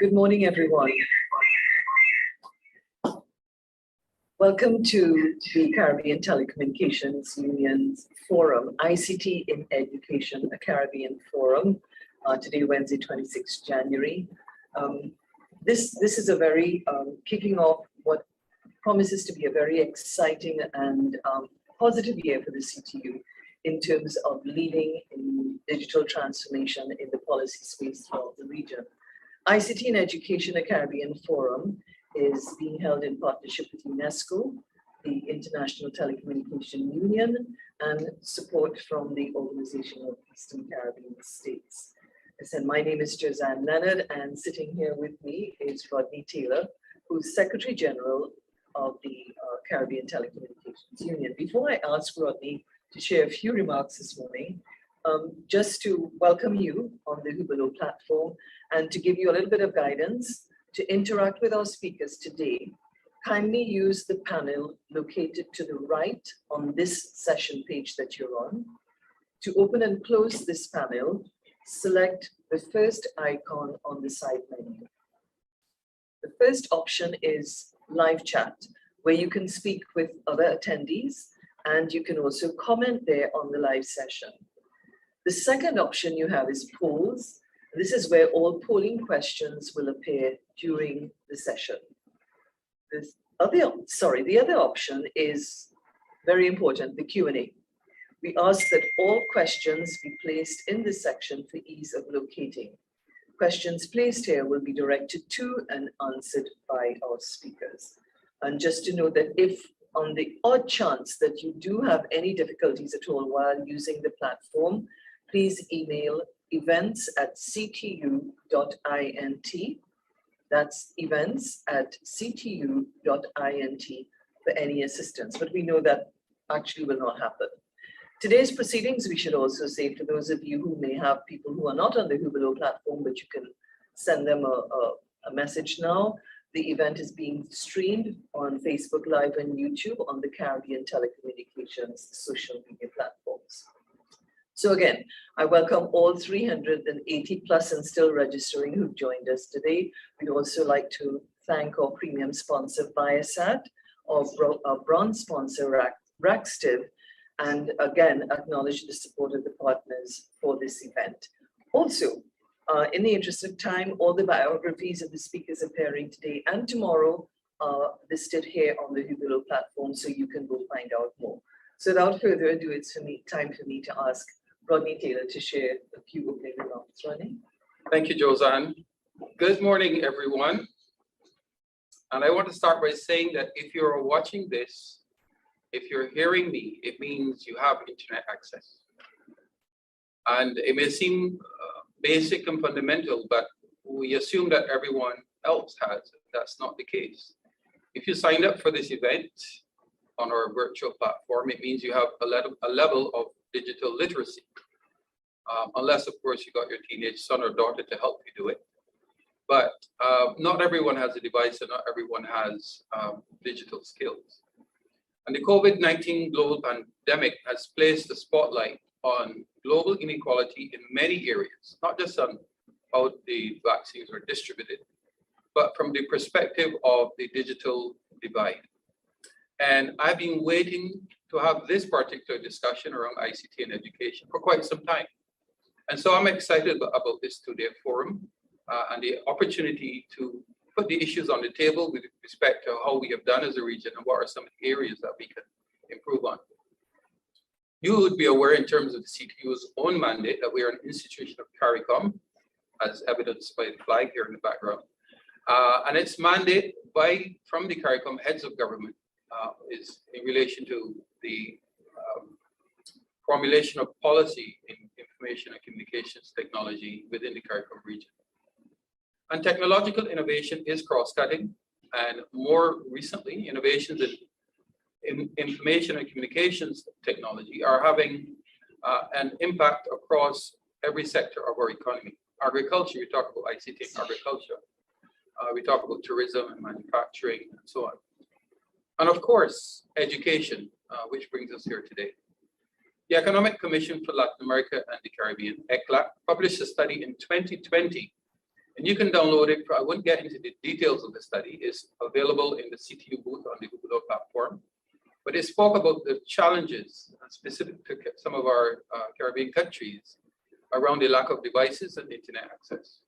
Good morning, everyone. Welcome to the Caribbean Telecommunications Union's Forum, ICT in Education, a Caribbean Forum, today, Wednesday, 26 January. This is a very kicking off what promises to be a very exciting and positive year for the CTU in terms of leading in digital transformation in the policy space throughout the region. ICT in Education, a Caribbean Forum is being held in partnership with UNESCO, the International Telecommunication Union, and support from the Organization of Eastern Caribbean States. I said, my name is Josanne Leonard, and sitting here with me is Rodney Taylor, who's Secretary General of the Caribbean Telecommunications Union. Before I ask Rodney to share a few remarks this morning, just to welcome you on the Hubelo platform and to give you a little bit of guidance to interact with our speakers today, kindly use the panel located to the right on this session page that you're on. To open and close this panel, select the first icon on the side menu. The first option is live chat, where you can speak with other attendees, and you can also comment there on the live session. The second option you have is polls. This is where all polling questions will appear during the session. The other option is very important, the Q&A. We ask that all questions be placed in this section for ease of locating. Questions placed here will be directed to and answered by our speakers. And just to note that if on the odd chance that you do have any difficulties at all while using the platform, please email events@ctu.int. That's events@ctu.int for any assistance, but we know that actually will not happen. Today's proceedings, we should also say, for those of you who may have people who are not on the Hubelo platform, but you can send them a message now. The event is being streamed on Facebook Live and YouTube on the Caribbean Telecommunications social media platforms. So again, I welcome all 380 plus and still registering who've joined us today. We'd also like to thank our premium sponsor, Viasat, our bronze sponsor, Rackstiv, and again, acknowledge the support of the partners for this event. Also, in the interest of time, all the biographies of the speakers appearing today and tomorrow are listed here on the Hubelo platform, so you can go find out more. So without further ado, it's time for me to ask Rodney Taylor to share a few opening remarks. Rodney? Thank you, Josanne. Good morning, everyone. And I want to start by saying that if you're watching this, if you're hearing me, it means you have internet access. And it may seem basic and fundamental, but we assume that everyone else has. That's not the case. If you signed up for this event on our virtual platform, it means you have a level of digital literacy, unless of course you got your teenage son or daughter to help you do it. But not everyone has a device and not everyone has digital skills. And the COVID-19 global pandemic has placed the spotlight on global inequality in many areas, not just on how the vaccines are distributed, but from the perspective of the digital divide. And I've been waiting to have this particular discussion around ICT and education for quite some time. And so I'm excited about this two-day forum and the opportunity to put the issues on the table with respect to how we have done as a region and what are some of the areas that we can improve on. You would be aware in terms of the CTU's own mandate that we are an institution of CARICOM, as evidenced by the flag here in the background. And its mandate from the CARICOM heads of government is in relation to the formulation of policy in information and communications technology within the CARICOM region. And technological innovation is cross-cutting, and more recently, innovations in information and communications technology are having an impact across every sector of our economy. Agriculture, we talk about ICT in agriculture. We talk about tourism and manufacturing and so on. And of course, education, which brings us here today. The Economic Commission for Latin America and the Caribbean, ECLAC, published a study in 2020 And you can download it. I wouldn't get into the details of the study. It's available in the CTU booth on the Google platform. But it spoke about the challenges specific to some of our Caribbean countries around the lack of devices and internet access.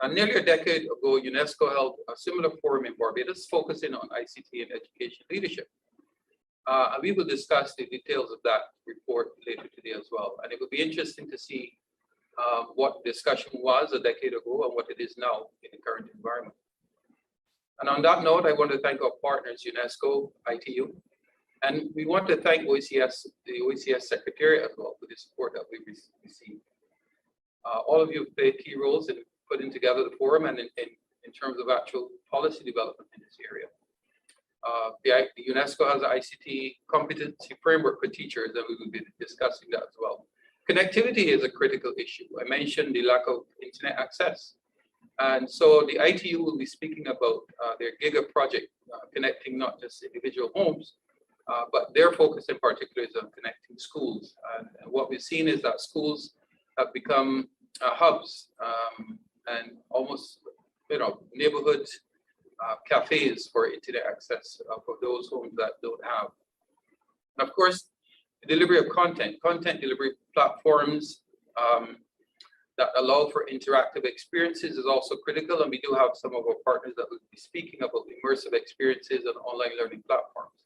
And nearly a decade ago, UNESCO held a similar forum in Barbados focusing on ICT and education leadership. And we will discuss the details of that report later today as well. And it will be interesting to see what discussion was a decade ago and what it is now in the current environment. And on that note, I want to thank our partners, UNESCO, ITU, and we want to thank OECS, the OECS Secretariat as well for the support that we received. All of you have played key roles in putting together the forum and in terms of actual policy development in this area. The UNESCO has an ICT competency framework for teachers, and we will be discussing that as well. Connectivity is a critical issue. I mentioned the lack of internet access. And so the ITU will be speaking about their GIGA project, connecting not just individual homes, but their focus in particular is on connecting schools. And what we've seen is that schools have become hubs and almost, neighborhood cafes for internet access for those homes that don't have. And of course, the delivery of content delivery platforms that allow for interactive experiences is also critical. And we do have some of our partners that will be speaking about immersive experiences and online learning platforms.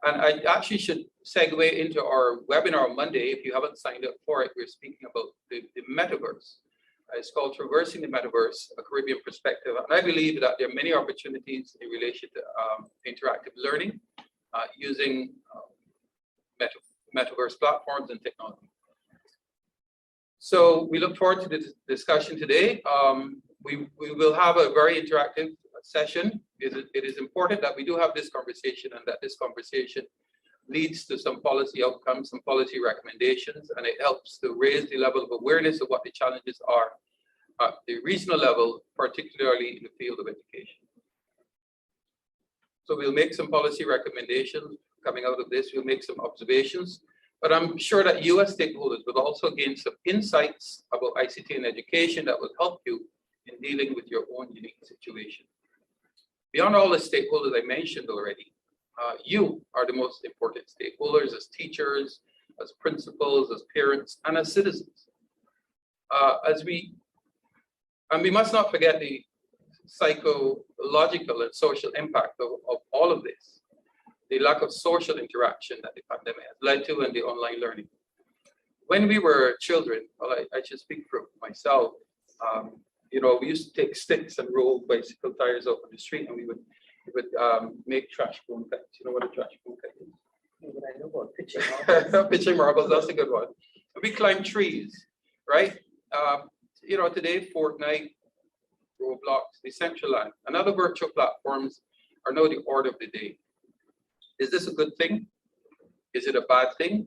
And I actually should segue into our webinar on Monday. If you haven't signed up for it, we're speaking about the metaverse. It's called Traversing the Metaverse, a Caribbean Perspective. And I believe that there are many opportunities in relation to interactive learning using metaverse platforms and technology. So we look forward to the discussion today. We will have a very interactive session. It is important that we do have this conversation and that this conversation leads to some policy outcomes, some policy recommendations, and it helps to raise the level of awareness of what the challenges are at the regional level, particularly in the field of education. So we'll make some policy recommendations coming out of this. We'll make some observations, but I'm sure that you as stakeholders will also gain some insights about ICT and education that will help you in dealing with your own unique situation. Beyond all the stakeholders I mentioned already, you are the most important stakeholders as teachers, as principals, as parents, and as citizens. And we must not forget the psychological and social impact of all of this, the lack of social interaction that the pandemic has led to and the online learning. When we were children, well, I should speak for myself, we used to take sticks and roll bicycle tires out on the street, and we would make trash bone cuts. You know what a trash bone cut is? I know about pitching marbles. Pitching marbles, that's a good one. And we climb trees, right? Today, Fortnite, Roblox, Decentraland, and other virtual platforms are now the order of the day. Is this a good thing? Is it a bad thing?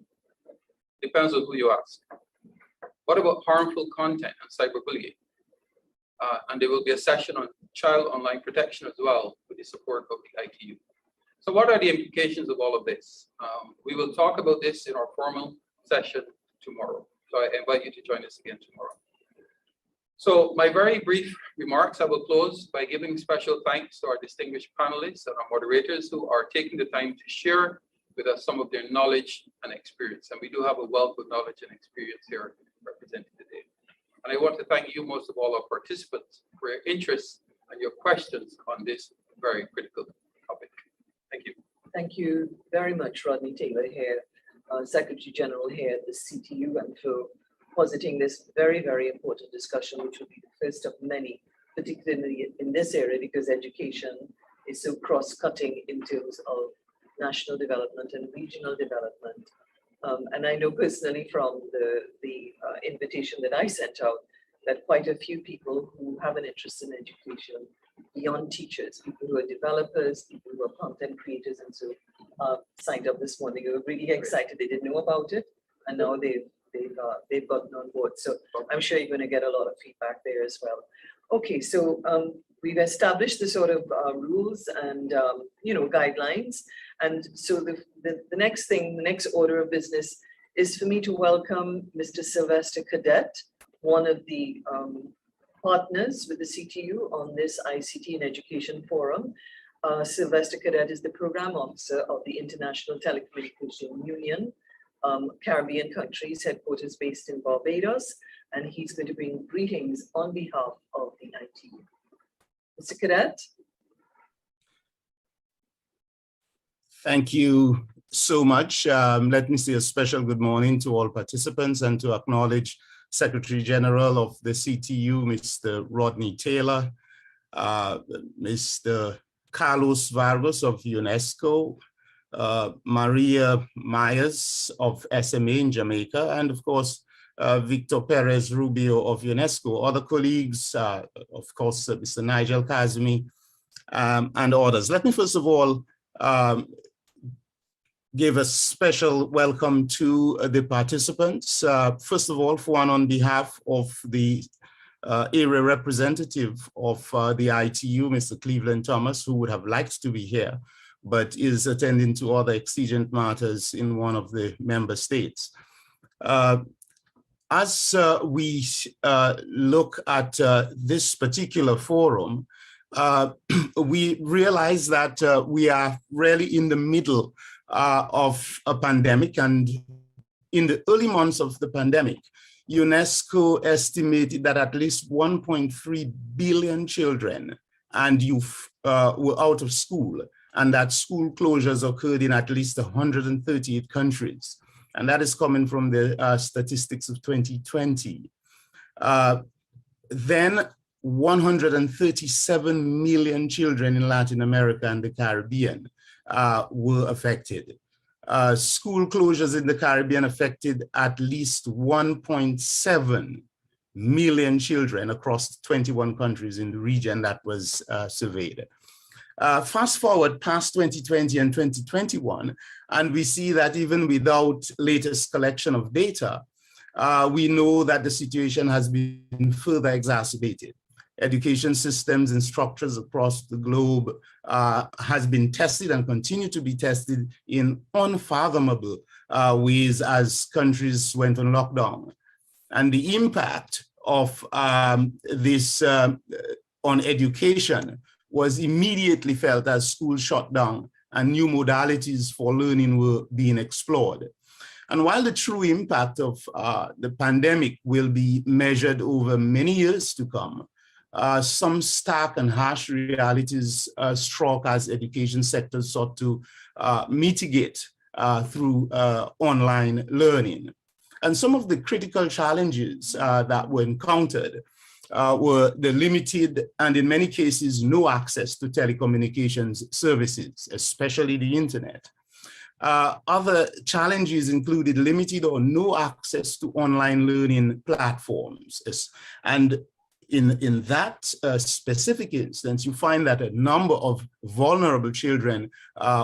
Depends on who you ask. What about harmful content and cyberbullying? And there will be a session on child online protection as well with the support of the ITU. So what are the implications of all of this? We will talk about this in our formal session tomorrow. So I invite you to join us again tomorrow. So my very brief remarks, I will close by giving special thanks to our distinguished panelists and our moderators who are taking the time to share with us some of their knowledge and experience. And we do have a wealth of knowledge and experience here represented today. And I want to thank you, most of all, our participants, for your interest and your questions on this very critical topic. Thank you. Thank you very much, Rodney Taylor here, Secretary General here at the CTU, and for positing this very, very important discussion, which will be the first of many, particularly in this area, because education is so cross-cutting in terms of national development and regional development. And I know personally from the invitation that I sent out that quite a few people who have an interest in education beyond teachers, people who are developers, people who are content creators, and so signed up this morning. They were really excited. They didn't know about it, and now they've gotten on board. So I'm sure you're going to get a lot of feedback there as well. Okay, so we've established the sort of rules and guidelines, and so the next thing, the next order of business is for me to welcome Mr. Sylvester Cadet, one of the partners with the CTU on this ICT in Education Forum. Sylvester Cadet is the Program Officer of the International Telecommunication Union, Caribbean countries, headquarters based in Barbados, and he's going to bring greetings on behalf of the ITU. Mr. Cadet. Thank you so much. Let me say a special good morning to all participants and to acknowledge Secretary General of the CTU, Mr. Rodney Taylor, Mr. Carlos Vargas of UNESCO, Maria Myers of SMA in Jamaica, and of course, Victor Perez Rubio of UNESCO, other colleagues, of course, Mr. Nigel Kazmi, and others. Let me first of all give a special welcome to the participants. First of all, for one on behalf of the area representative of the ITU, Mr. Cleveland Thomas, who would have liked to be here, but is attending to other exigent matters in one of the member states. As we look at this particular forum, we realize that we are really in the middle of a pandemic, and in the early months of the pandemic, UNESCO estimated that at least 1.3 billion children and youth were out of school, and that school closures occurred in at least 138 countries. And that is coming from the statistics of 2020. Then 137 million children in Latin America and the Caribbean were affected. School closures in the Caribbean affected at least 1.7 million children across 21 countries in the region that was surveyed. Fast forward past 2020 and 2021, and we see that even without latest collection of data, we know that the situation has been further exacerbated. Education systems and structures across the globe has been tested and continue to be tested in unfathomable ways as countries went on lockdown. And the impact of this on education was immediately felt as schools shut down and new modalities for learning were being explored. And while the true impact of the pandemic will be measured over many years to come, some stark and harsh realities struck as education sectors sought to mitigate through online learning. And some of the critical challenges that were encountered were the limited and in many cases no access to telecommunications services, especially the internet. Other challenges included limited or no access to online learning platforms. And in that specific instance, you find that a number of vulnerable children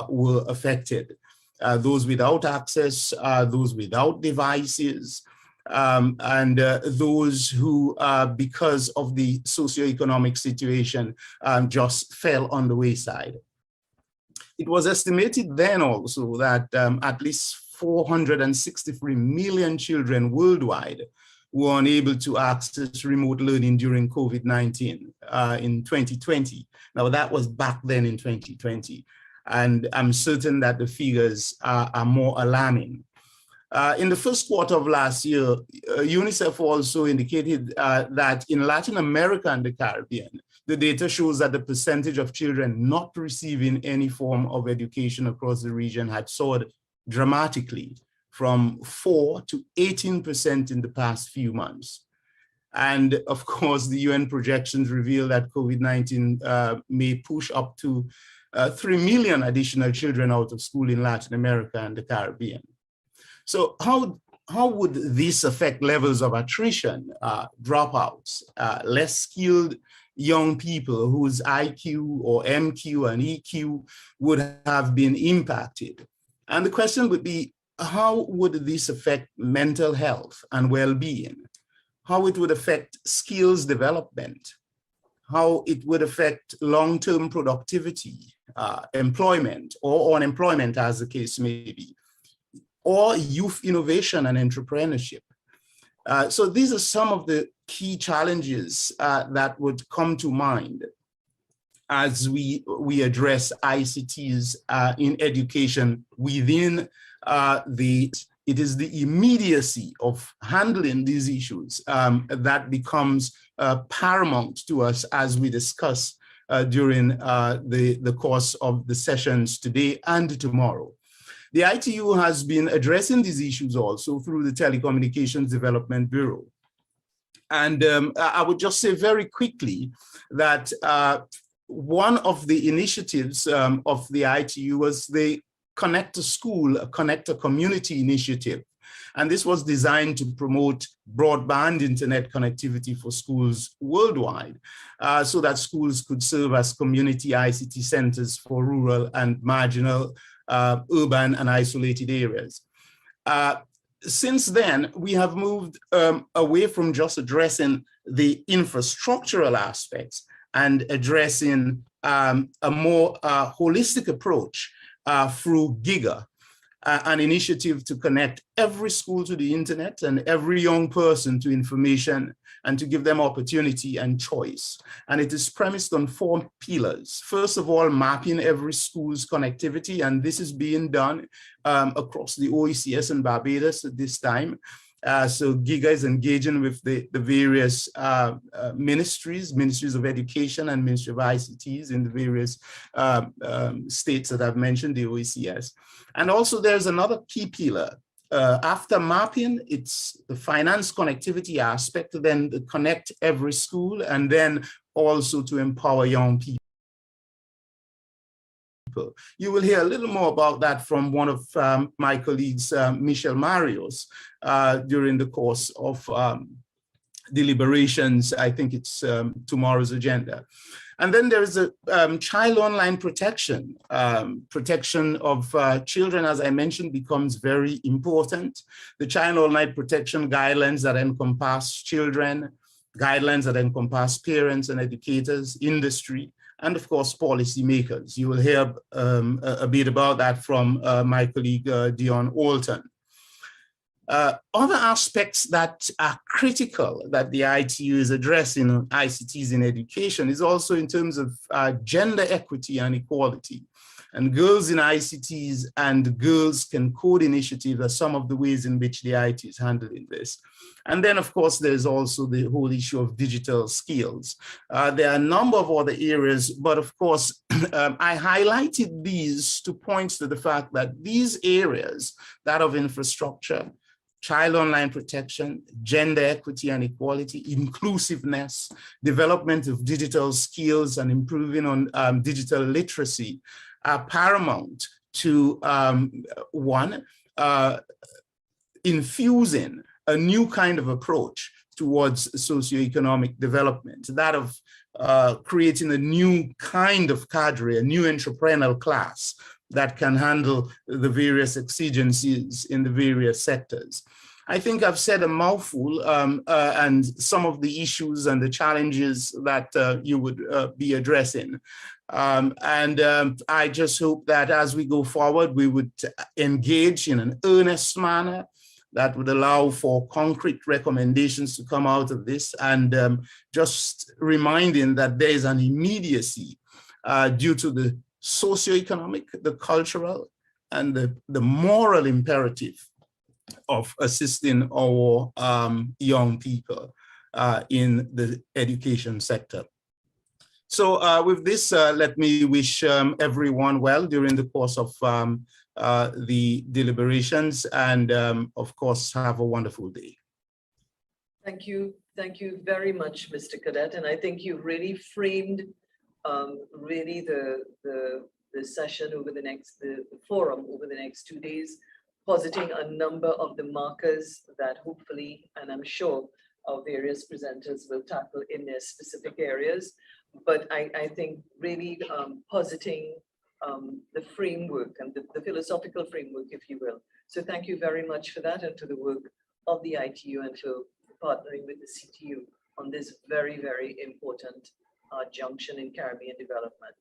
were affected. Those without access, those without devices, and those who, because of the socioeconomic situation, just fell on the wayside. It was estimated then also that at least 463 million children worldwide were unable to access remote learning during COVID-19 in 2020. Now that was back then in 2020. And I'm certain that the figures are more alarming. In the first quarter of last year, UNICEF also indicated that in Latin America and the Caribbean, the data shows that the percentage of children not receiving any form of education across the region had soared dramatically from 4% to 18% in the past few months. And of course, the UN projections reveal that COVID-19 may push up to 3 million additional children out of school in Latin America and the Caribbean. So how would this affect levels of attrition, dropouts, less skilled young people whose IQ or MQ and EQ would have been impacted? And the question would be, how would this affect mental health and well-being? How it would affect skills development? How it would affect long-term productivity, employment or unemployment as the case may be, or youth innovation and entrepreneurship. So these are some of the key challenges that would come to mind as we address ICTs in education within it is the immediacy of handling these issues that becomes paramount to us as we discuss during the course of the sessions today and tomorrow. The ITU has been addressing these issues also through the Telecommunications Development Bureau. And I would just say very quickly that one of the initiatives of the ITU was the Connect a School, Connect a Community initiative. And this was designed to promote broadband internet connectivity for schools worldwide so that schools could serve as community ICT centers for rural and marginal, urban and isolated areas. Since then, we have moved away from just addressing the infrastructural aspects and addressing a more holistic approach through GIGA, an initiative to connect every school to the internet and every young person to information and to give them opportunity and choice. And it is premised on 4 pillars. First of all, mapping every school's connectivity, and this is being done across the OECS and Barbados at this time. So GIGA is engaging with the various ministries of education and Ministry of ICTs in the various states that I've mentioned, the OECS. And also there's another key pillar. After mapping, it's the finance connectivity aspect, then the connect every school, and then also to empower young people. You will hear a little more about that from one of my colleagues, Michel Marios, during the course of deliberations. I think it's tomorrow's agenda. And then there's a child online protection. Protection of children, as I mentioned, becomes very important. The child online protection guidelines that encompass children, guidelines that encompass parents and educators, industry, and of course, policymakers. You will hear a bit about that from my colleague, Dion Alton. Other aspects that are critical that the ITU is addressing on ICTs in education is also in terms of gender equity and equality. And Girls in ICTs and Girls Can Code initiative are some of the ways in which the IT is handling this. And then, of course, there's also the whole issue of digital skills. There are a number of other areas, but of course, I highlighted these to point to the fact that these areas, that of infrastructure, child online protection, gender equity and equality, inclusiveness, development of digital skills and improving on digital literacy are paramount to infusing a new kind of approach towards socioeconomic development, that of creating a new kind of cadre, a new entrepreneurial class that can handle the various exigencies in the various sectors. I think I've said a mouthful and some of the issues and the challenges that you would be addressing. I just hope that as we go forward, we would engage in an earnest manner that would allow for concrete recommendations to come out of this, and just reminding that there is an immediacy due to the socioeconomic, the cultural, and the moral imperative of assisting our young people in the education sector. So with this, let me wish everyone well during the course of the deliberations, and of course, have a wonderful day. Thank you very much, Mr. Cadet. And I think you really framed really the session over the next, the forum over the next 2 days, positing a number of the markers that hopefully, and I'm sure our various presenters will tackle in their specific areas. But I think really positing the framework and the philosophical framework, if you will. So thank you very much for that, and to the work of the ITU and for partnering with the CTU on this very, very important junction in Caribbean development.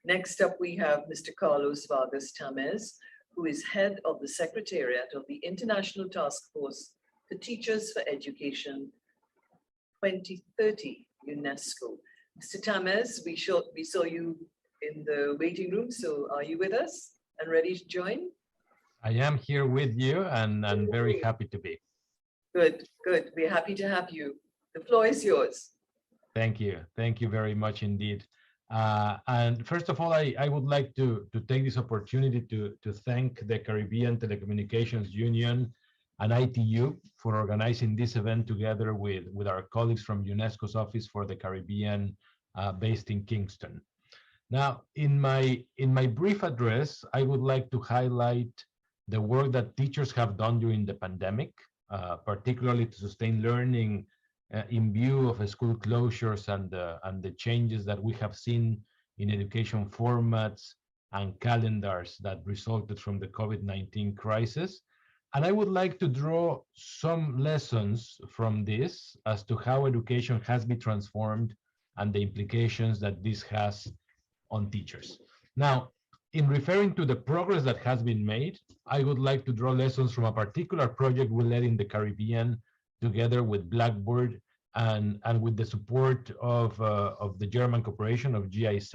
Next up, we have Mr. Carlos Vargas Tamez, who is head of the Secretariat of the International Task Force for Teachers for Education 2030 UNESCO. Mr. Tamez, we saw you in the waiting room, so are you with us and ready to join? I am here with you and very happy to be. Good, good. We're happy to have you. The floor is yours. Thank you. Thank you very much indeed. And first of all, I would like to take this opportunity to thank the Caribbean Telecommunications Union and ITU for organizing this event together with our colleagues from UNESCO's Office for the Caribbean based in Kingston. Now, in my brief address, I would like to highlight the work that teachers have done during the pandemic, particularly to sustain learning in view of school closures and the changes that we have seen in education formats and calendars that resulted from the COVID-19 crisis. And I would like to draw some lessons from this as to how education has been transformed and the implications that this has on teachers. Now, in referring to the progress that has been made, I would like to draw lessons from a particular project we led in the Caribbean together with Blackboard and with the support of the German cooperation of GIZ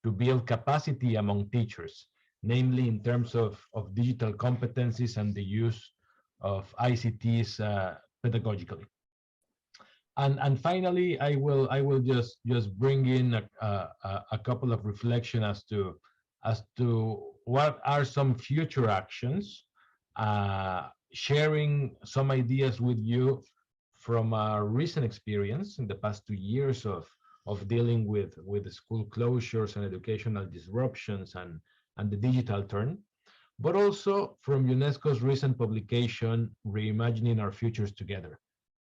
to build capacity among teachers, namely in terms of digital competencies and the use of ICTs pedagogically. And finally, I will just bring in a couple of reflections as to what are some future actions, sharing some ideas with you from our recent experience in the past 2 years of dealing with school closures and educational disruptions and the digital turn, but also from UNESCO's recent publication, Reimagining Our Futures Together,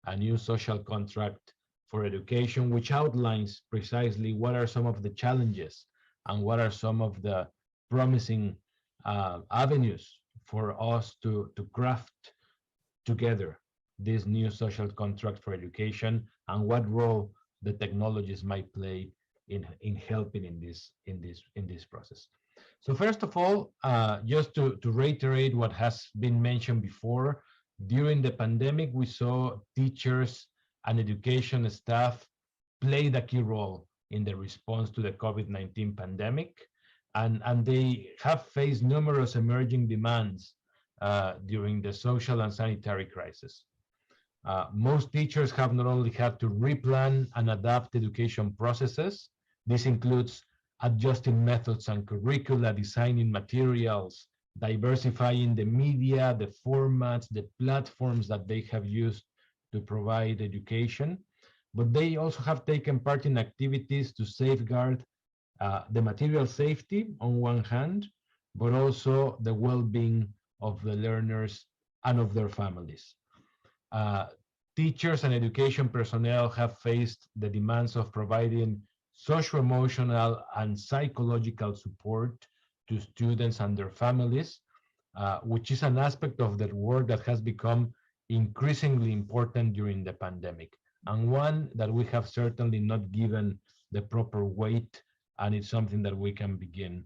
a new social contract for education, which outlines precisely what are some of the challenges and what are some of the promising avenues for us to craft together this new social contract for education and what role the technologies might play in helping in this process. So first of all, just to reiterate what has been mentioned before, during the pandemic, we saw teachers and education staff played a key role in the response to the COVID-19 pandemic, and they have faced numerous emerging demands during the social and sanitary crisis. Most teachers have not only had to replan and adapt education processes, this includes adjusting methods and curricula, designing materials, diversifying the media, the formats, the platforms that they have used to provide education, but they also have taken part in activities to safeguard the material safety on one hand, but also the well-being of the learners and of their families. Teachers and education personnel have faced the demands of providing socio-emotional and psychological support to students and their families, which is an aspect of their work that has become increasingly important during the pandemic, and one that we have certainly not given the proper weight, and it's something that we can begin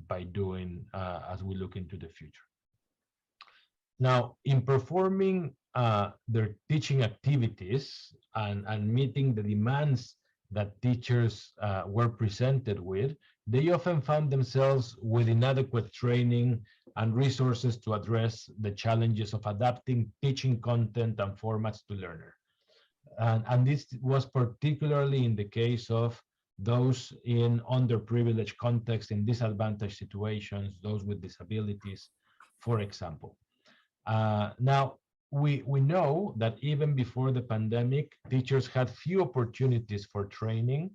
by doing as we look into the future. Now, in performing their teaching activities and meeting the demands that teachers were presented with, they often found themselves with inadequate training and resources to address the challenges of adapting teaching content and formats to learner. And this was particularly in the case of those in underprivileged contexts, in disadvantaged situations, those with disabilities, for example. Now, we know that even before the pandemic, teachers had few opportunities for training,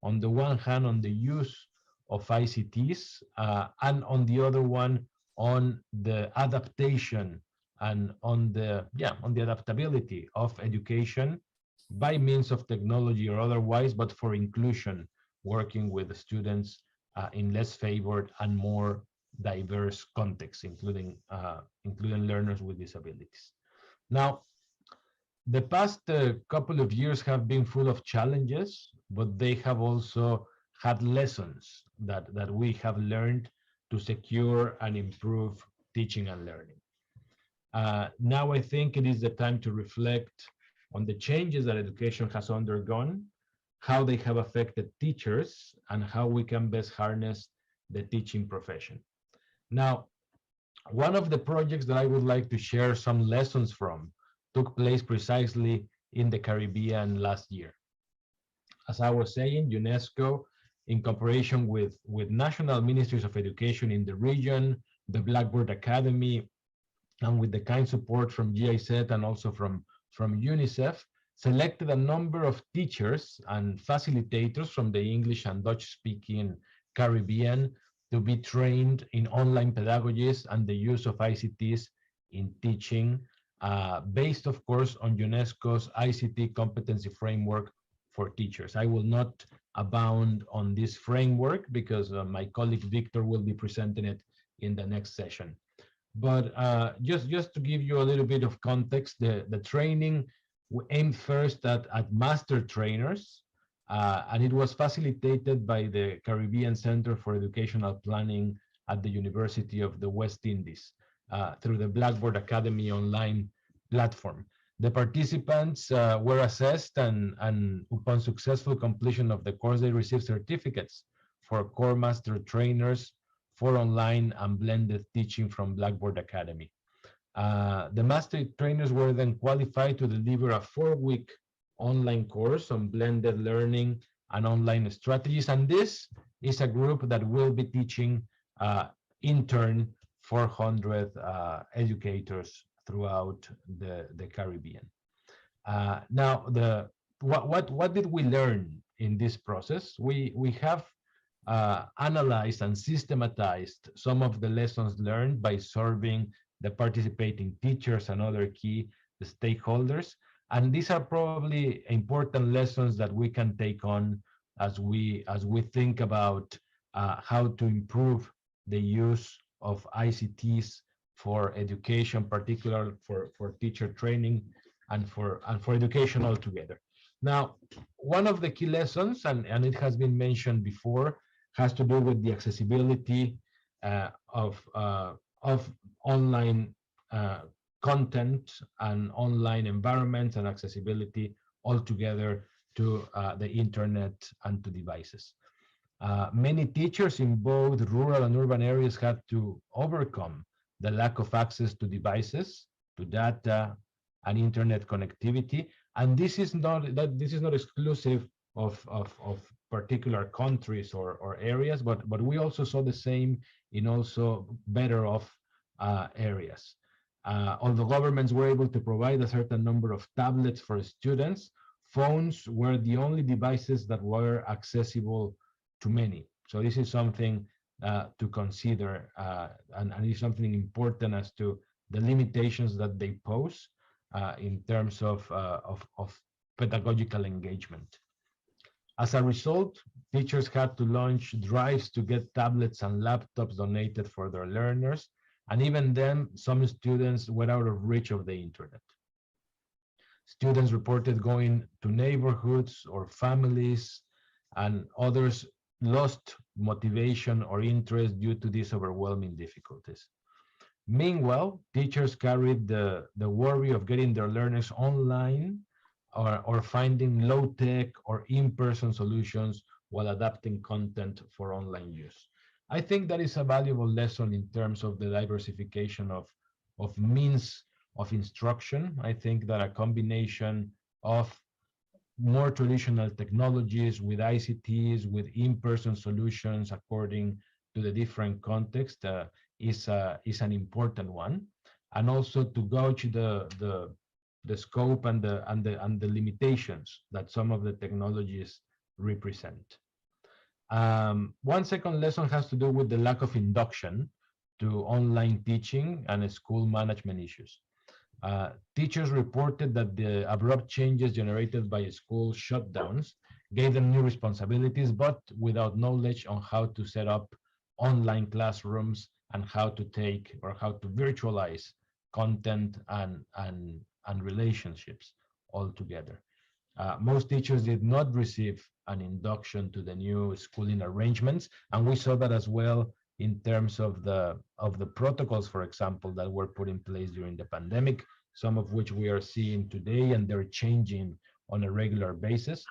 on the one hand, on the use of ICTs, and on the other one, on the adaptation and on the adaptability of education by means of technology or otherwise, but for inclusion, working with the students in less favored and more diverse contexts, including learners with disabilities. Now, the past couple of years have been full of challenges, but they have also had lessons that we have learned to secure and improve teaching and learning. Now I think it is the time to reflect on the changes that education has undergone, how they have affected teachers, and how we can best harness the teaching profession. Now, one of the projects that I would like to share some lessons from took place precisely in the Caribbean last year. As I was saying, UNESCO, in cooperation with national ministries of education in the region, the Blackboard Academy, and with the kind support from GIZ and also from UNICEF, selected a number of teachers and facilitators from the English and Dutch-speaking Caribbean to be trained in online pedagogies and the use of ICTs in teaching, based, of course, on UNESCO's ICT competency framework for teachers. I will not abound on this framework because my colleague Victor will be presenting it in the next session. But just to give you a little bit of context, the training aimed first at master trainers, and it was facilitated by the Caribbean Center for Educational Planning at the University of the West Indies through the Blackboard Academy online platform. The participants were assessed, and upon successful completion of the course, they received certificates for core master trainers for online and blended teaching from Blackboard Academy. The master trainers were then qualified to deliver a 4-week online course on blended learning and online strategies. And this is a group that will be teaching in turn 400 educators throughout the Caribbean. Now, what did we learn in this process? We have analyzed and systematized some of the lessons learned by surveying the participating teachers and other key stakeholders. And these are probably important lessons that we can take on as we think about how to improve the use of ICTs for education, particularly for teacher training and for education altogether. Now, one of the key lessons, and it has been mentioned before, has to do with the accessibility of online content and online environments, and accessibility altogether to the internet and to devices. Many teachers in both rural and urban areas had to overcome the lack of access to devices, to data, and internet connectivity. And this is not exclusive of particular countries or areas, but we also saw the same in also better off areas. Although governments were able to provide a certain number of tablets for students, phones were the only devices that were accessible to many. So this is something to consider, and it's something important as to the limitations that they pose in terms of pedagogical engagement. As a result, teachers had to launch drives to get tablets and laptops donated for their learners, and even then, some students were out of reach of the internet. Students reported going to neighborhoods or families, and others lost motivation or interest due to these overwhelming difficulties. Meanwhile, teachers carried the worry of getting their learners online or finding low-tech or in-person solutions while adapting content for online use. I think that is a valuable lesson in terms of the diversification of means of instruction. I think that a combination of more traditional technologies with ICTs, with in-person solutions according to the different context is an important one, and also to gauge the scope and the limitations that some of the technologies represent. One second lesson has to do with the lack of induction to online teaching and school management issues. Teachers reported that the abrupt changes generated by school shutdowns gave them new responsibilities, but without knowledge on how to set up online classrooms and how to take or how to virtualize content and relationships altogether. Most teachers did not receive an induction to the new schooling arrangements, and we saw that as well in terms of the protocols, for example, that were put in place during the pandemic. some of which we are seeing today, and they're changing on a regular basis.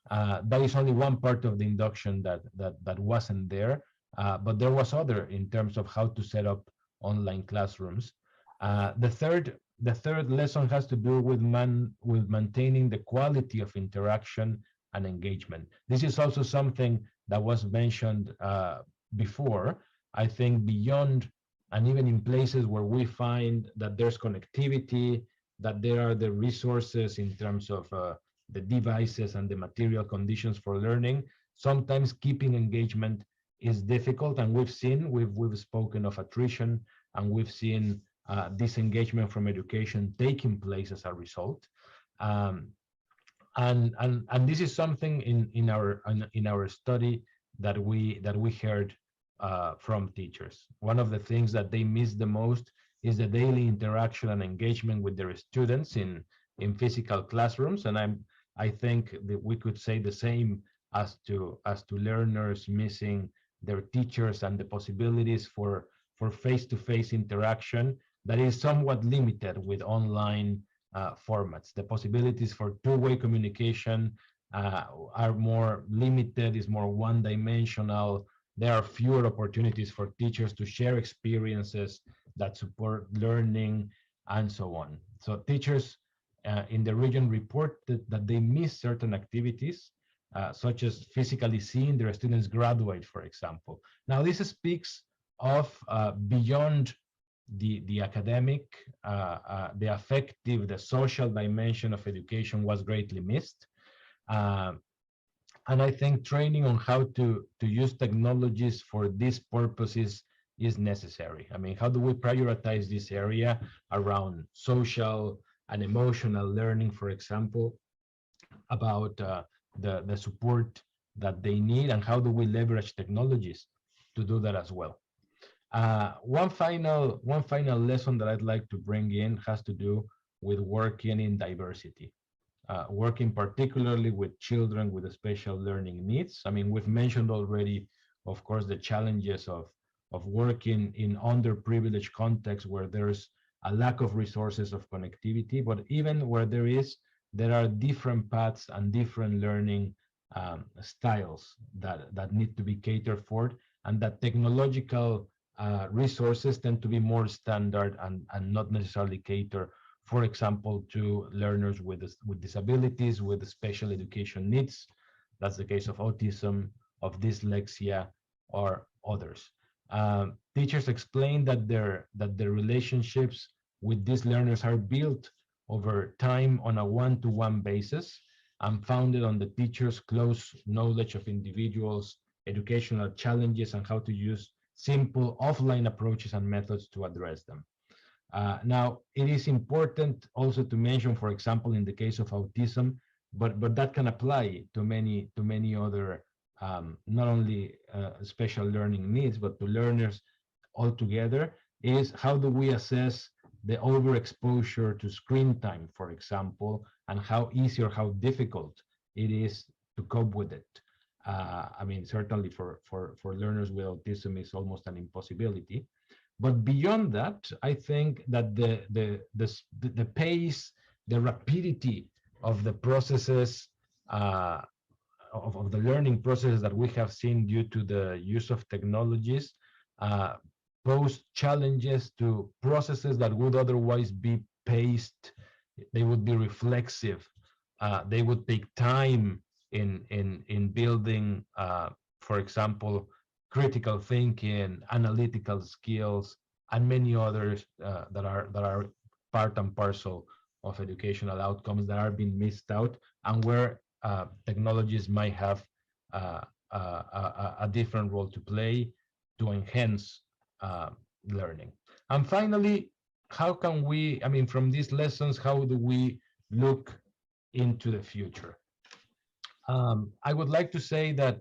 That is only one part of the induction that wasn't there, but there was other in terms of how to set up online classrooms. The third lesson has to do with maintaining the quality of interaction and engagement. This is also something that was mentioned before. I think beyond, and even in places where we find that there's connectivity, that there are the resources in terms of the devices and the material conditions for learning, sometimes keeping engagement is difficult. And we've spoken of attrition, and we've seen disengagement from education taking place as a result. And this is something in our study that we heard from teachers. One of the things that they miss the most is the daily interaction and engagement with their students in physical classrooms. And I think that we could say the same as to learners missing their teachers and the possibilities for face-to-face interaction that is somewhat limited with online formats. The possibilities for two-way communication are more limited, is more one-dimensional. There are fewer opportunities for teachers to share experiences that support learning and so on. So teachers in the region report that they miss certain activities, such as physically seeing their students graduate, for example. Now, this speaks of beyond the academic, the affective, the social dimension of education was greatly missed. And I think training on how to use technologies for these purposes is necessary. I mean, how do we prioritize this area around social and emotional learning, for example, about the support that they need, and how do we leverage technologies to do that as well? One final lesson that I'd like to bring in has to do with working in diversity, working particularly with children with special learning needs. I mean, we've mentioned already, of course, the challenges of working in underprivileged contexts where there's a lack of resources of connectivity, but even where there are different paths and different learning styles that need to be catered for, and that technological resources tend to be more standard and not necessarily cater, for example, to learners with disabilities, with special education needs. That's the case of autism, of dyslexia, or others. Teachers explain that their relationships with these learners are built over time on a one-to-one basis and founded on the teacher's close knowledge of individuals' educational challenges and how to use simple offline approaches and methods to address them. Now, it is important also to mention, for example, in the case of autism, but that can apply to many other, not only special learning needs, but to learners altogether, is how do we assess the overexposure to screen time, for example, and how easy or how difficult it is to cope with it. I mean, certainly for learners with autism, it's almost an impossibility. But beyond that, I think that the pace, the rapidity of the processes, of the learning processes that we have seen due to the use of technologies, pose challenges to processes that would otherwise be paced. They would be reflexive. They would take time in building, for example, critical thinking, analytical skills, and many others that are part and parcel of educational outcomes that are being missed out, and where technologies might have a different role to play to enhance learning. And finally, how can we, I mean, from these lessons, how do we look into the future? I would like to say that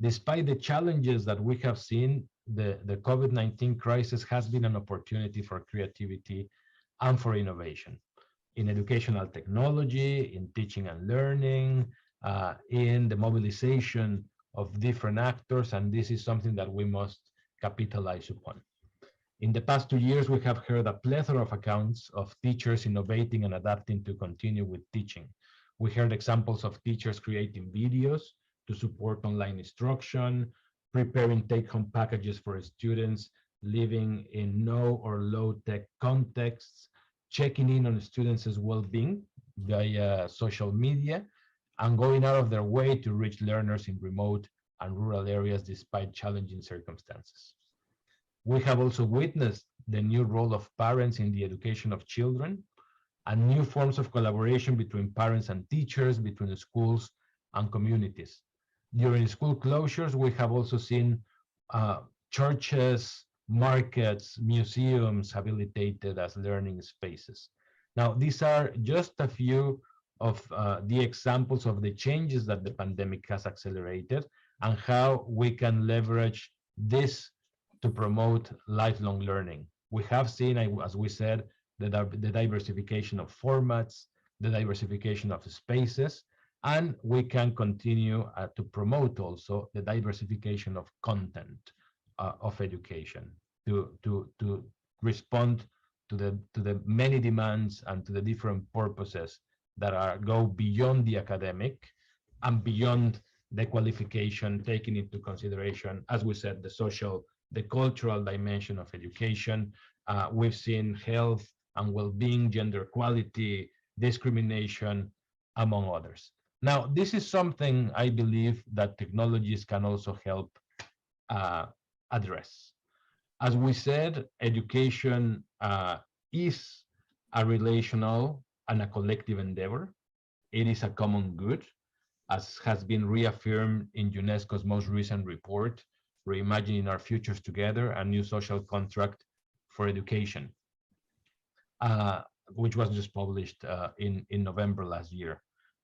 despite the challenges that we have seen, the COVID-19 crisis has been an opportunity for creativity and for innovation in educational technology, in teaching and learning, in the mobilization of different actors, and this is something that we must capitalize upon. In the past 2 years, we have heard a plethora of accounts of teachers innovating and adapting to continue with teaching. We heard examples of teachers creating videos to support online instruction, preparing take-home packages for students living in no or low-tech contexts, checking in on students' well-being via social media, and going out of their way to reach learners in remote and rural areas despite challenging circumstances. We have also witnessed the new role of parents in the education of children and new forms of collaboration between parents and teachers, between schools and communities. During school closures, we have also seen churches, markets, museums habilitated as learning spaces. Now, these are just a few of the examples of the changes that the pandemic has accelerated and how we can leverage this to promote lifelong learning. We have seen, as we said, the diversification of formats, the diversification of spaces, and we can continue to promote also the diversification of content of education to respond to the many demands and to the different purposes that go beyond the academic and beyond the qualification, taking into consideration, as we said, the social, the cultural dimension of education. We've seen health and well-being, gender equality, discrimination, among others. Now, this is something I believe that technologies can also help address. As we said, education is a relational and a collective endeavor. It is a common good, as has been reaffirmed in UNESCO's most recent report, Reimagining Our Futures Together, a new social contract for education, which was just published in November last year.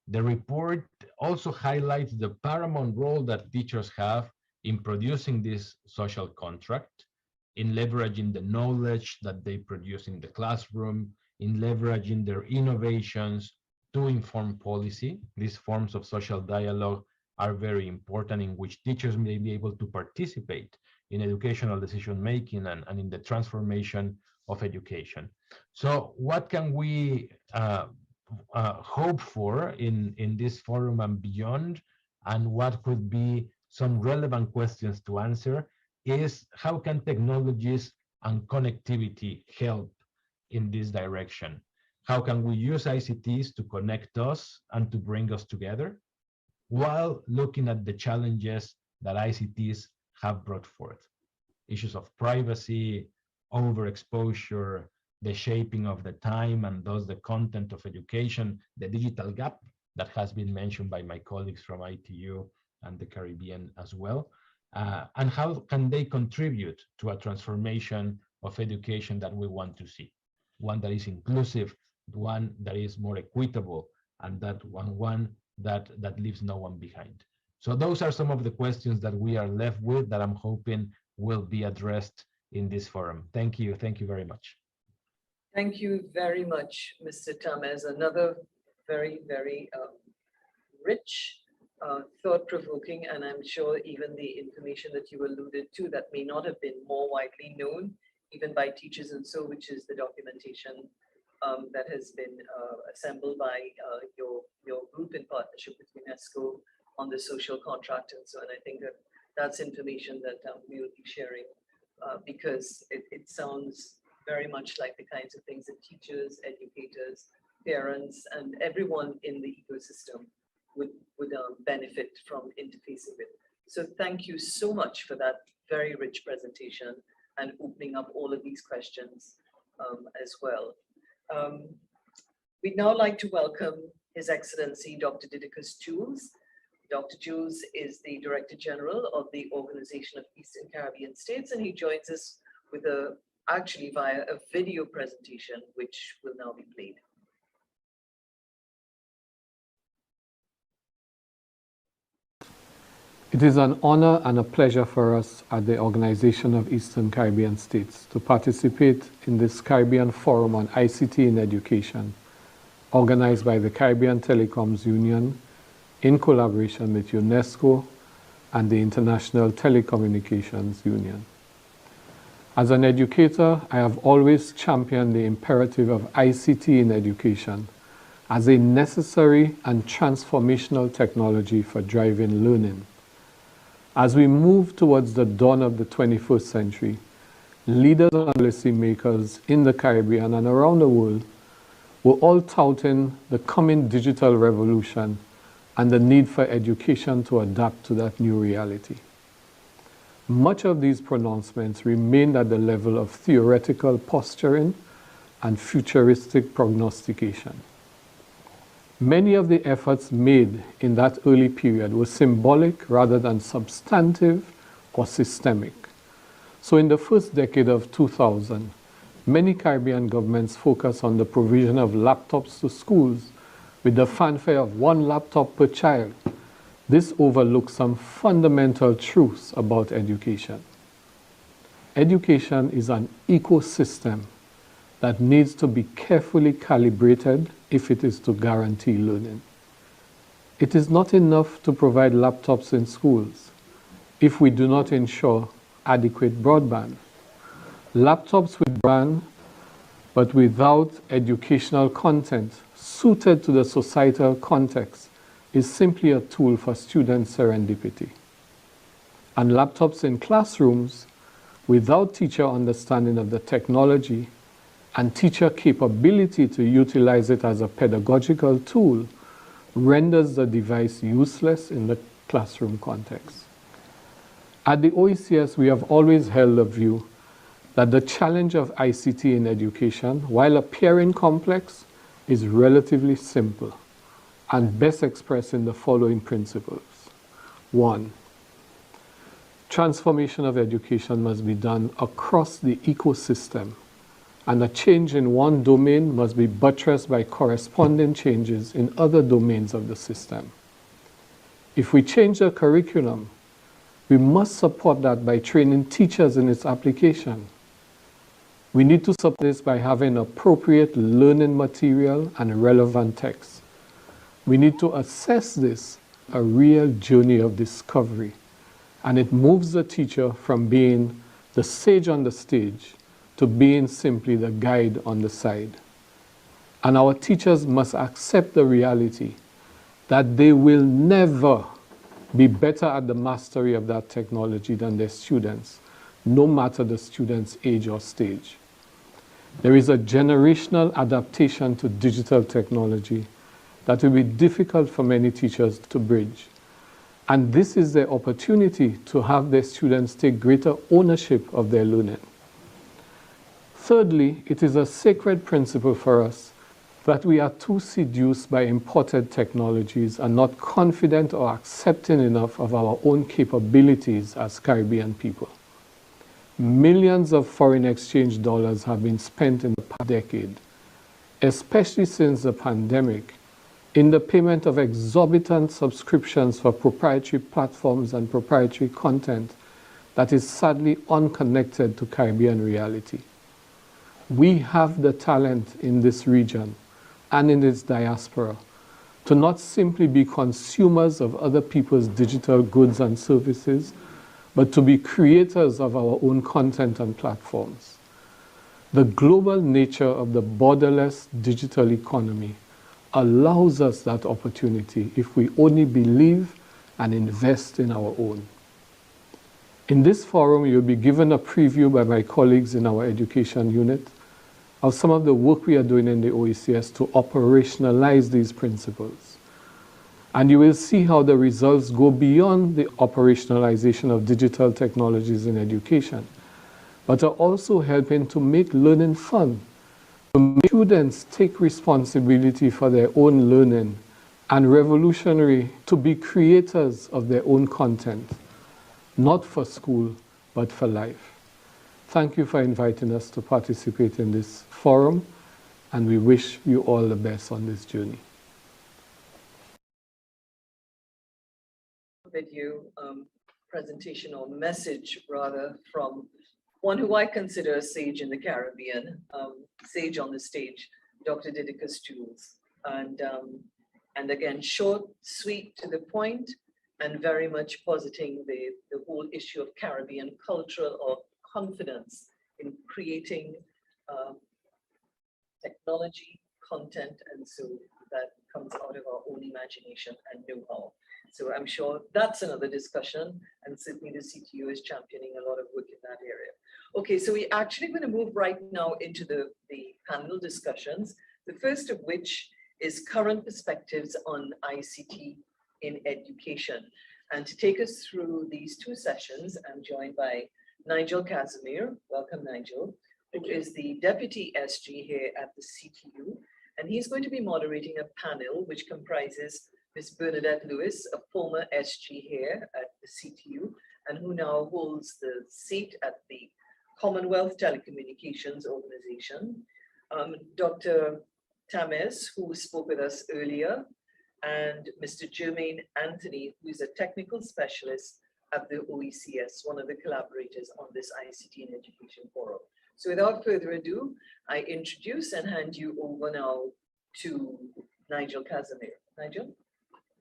The report also highlights the paramount role that teachers have in producing this social contract, in leveraging the knowledge that they produce in the classroom, in leveraging their innovations to inform policy. These forms of social dialogue are very important, in which teachers may be able to participate in educational decision-making and in the transformation of education. So what can we hope for in this forum and beyond, and what could be some relevant questions to answer, is how can technologies and connectivity help in this direction? How can we use ICTs to connect us and to bring us together, while looking at the challenges that ICTs have brought forth? Issues of privacy, overexposure, the shaping of the time and thus the content of education, the digital gap that has been mentioned by my colleagues from ITU and the Caribbean as well. And how can they contribute to a transformation of education that we want to see? One that is inclusive, one that is more equitable, and that one that leaves no one behind. So those are some of the questions that we are left with that I'm hoping will be addressed in this forum. Thank you. Thank you very much. Thank you very much, Mr. Tamez. Another very, very rich, thought-provoking, and I'm sure even the information that you alluded to that may not have been more widely known, even by teachers and so, which is the documentation that has been assembled by your group in partnership with UNESCO on the social contract and so on. I think that that's information that we will be sharing because it sounds very much like the kinds of things that teachers, educators, parents, and everyone in the ecosystem would benefit from interfacing with. So thank you so much for that very rich presentation and opening up all of these questions as well. We'd now like to welcome His Excellency Dr. Didacus Jules. Dr. Jules is the Director General of the Organization of Eastern Caribbean States, and he joins us with actually via a video presentation, which will now be played. It is an honor and a pleasure for us at the Organization of Eastern Caribbean States to participate in this Caribbean Forum on ICT in Education, organized by the Caribbean Telecoms Union in collaboration with UNESCO and the International Telecommunications Union. As an educator, I have always championed the imperative of ICT in education as a necessary and transformational technology for driving learning. As we move towards the dawn of the 21st century, leaders and policymakers in the Caribbean and around the world were all touting the coming digital revolution and the need for education to adapt to that new reality. Much of these pronouncements remained at the level of theoretical posturing and futuristic prognostication. Many of the efforts made in that early period were symbolic rather than substantive or systemic. So in the first decade of 2000, many Caribbean governments focused on the provision of laptops to schools with the fanfare of 1 laptop per child. This overlooks some fundamental truths about education. Education is an ecosystem that needs to be carefully calibrated if it is to guarantee learning. It is not enough to provide laptops in schools if we do not ensure adequate broadband. Laptops with broadband, but without educational content suited to the societal context, is simply a tool for student serendipity. And laptops in classrooms without teacher understanding of the technology and teacher capability to utilize it as a pedagogical tool renders the device useless in the classroom context. At the OECS, we have always held the view that the challenge of ICT in education, while appearing complex, is relatively simple and best expressed in the following principles. 1, transformation of education must be done across the ecosystem, and a change in one domain must be buttressed by corresponding changes in other domains of the system. If we change the curriculum, we must support that by training teachers in its application. We need to support this by having appropriate learning material and relevant text. We need to assess this a real journey of discovery, and it moves the teacher from being the sage on the stage to being simply the guide on the side. And our teachers must accept the reality that they will never be better at the mastery of that technology than their students, no matter the student's age or stage. There is a generational adaptation to digital technology that will be difficult for many teachers to bridge. And this is their opportunity to have their students take greater ownership of their learning. Thirdly, it is a sacred principle for us that we are too seduced by imported technologies and not confident or accepting enough of our own capabilities as Caribbean people. Millions of foreign exchange dollars have been spent in the past decade, especially since the pandemic, in the payment of exorbitant subscriptions for proprietary platforms and proprietary content that is sadly unconnected to Caribbean reality. We have the talent in this region and in its diaspora to not simply be consumers of other people's digital goods and services, but to be creators of our own content and platforms. The global nature of the borderless digital economy allows us that opportunity if we only believe and invest in our own. In this forum, you'll be given a preview by my colleagues in our education unit of some of the work we are doing in the OECS to operationalize these principles. And you will see how the results go beyond the operationalization of digital technologies in education, but are also helping to make learning fun, to make students take responsibility for their own learning, and revolutionary to be creators of their own content, not for school, but for life. Thank you for inviting us to participate in this forum, and we wish you all the best on this journey. Video presentation or message rather from one who I consider a sage in the Caribbean, sage on the stage, Dr. Didicus Jules. And again, short, sweet, to the point, and very much positing the whole issue of Caribbean cultural or confidence in creating technology, content, and so that comes out of our own imagination and know-how. So I'm sure that's another discussion, and certainly the CTU is championing a lot of work in that area. Okay, so we're actually going to move right now into the panel discussions, the first of which is current perspectives on ICT in education. And to take us through these two sessions, I'm joined by Nigel Casimir. Welcome, Nigel, who is the Deputy SG here at the CTU. And he's going to be moderating a panel which comprises Ms. Bernadette Lewis, a former SG here at the CTU, and who now holds the seat at the Commonwealth Telecommunications Organization. Dr. Tamez, who spoke with us earlier, and Mr. Jermaine Anthony, who is a technical specialist at the OECS, one of the collaborators on this ICT in Education Forum. So without further ado, I introduce and hand you over now to Nigel Casimir. Nigel?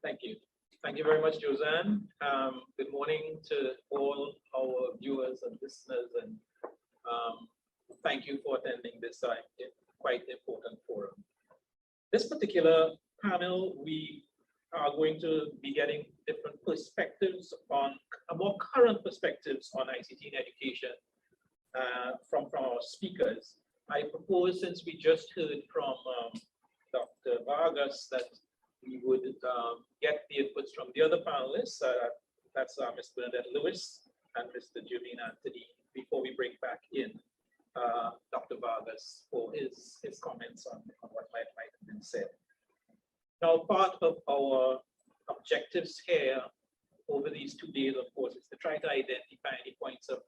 Thank you. Thank you very much, Josanne. Good morning to all our viewers and listeners, and thank you for attending this quite important forum. This particular panel, we are going to be getting different perspectives on, more current perspectives on ICT in education from our speakers. I propose, since we just heard from Dr. Vargas, that we would get the inputs from the other panelists. That's Ms. Bernadette Lewis and Mr. Jermaine Anthony, before we bring back in Dr. Vargas for his comments on what might have been said. Now, part of our objectives here over these 2 days, of course, is to try to identify any points of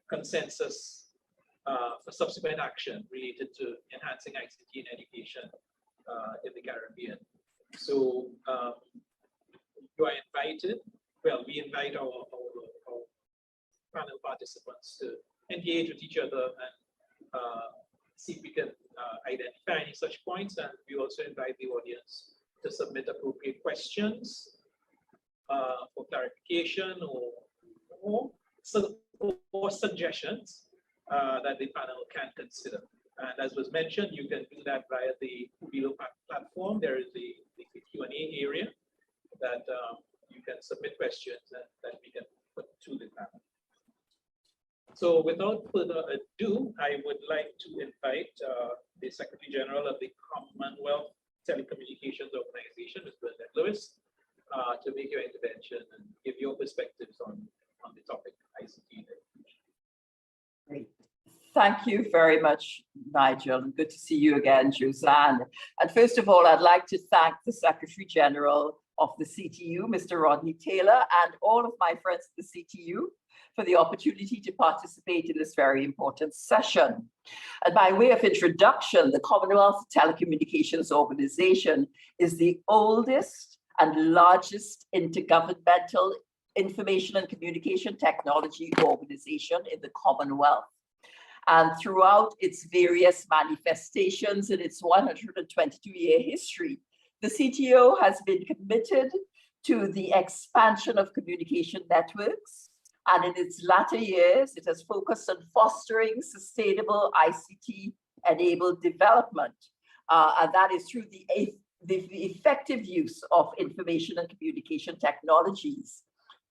consensus for subsequent action related to enhancing ICT in education in the Caribbean. So you are invited, well, we invite our panel participants to engage with each other and see if we can identify any such points, and we also invite the audience to submit appropriate questions for clarification or suggestions that the panel can consider. And as was mentioned, you can do that via the Ubilo platform. There is the Q&A area that you can submit questions and that we can put to the panel. So without further ado, I would like to invite the Secretary General of the Commonwealth Telecommunications Organization, Ms. Bernadette Lewis, to make your intervention and give your perspectives on the topic ICT. Great. Thank you very much, Nigel, and good to see you again, Josanne. And first of all, I'd like to thank the Secretary General of the CTU, Mr. Rodney Taylor, and all of my friends at the CTU for the opportunity to participate in this very important session. And by way of introduction, the Commonwealth Telecommunications Organization is the oldest and largest intergovernmental information and communication technology organization in the Commonwealth. And throughout its various manifestations in its 122-year history, the CTO has been committed to the expansion of communication networks. And in its latter years, it has focused on fostering sustainable ICT-enabled development. And that is through the effective use of information and communication technologies.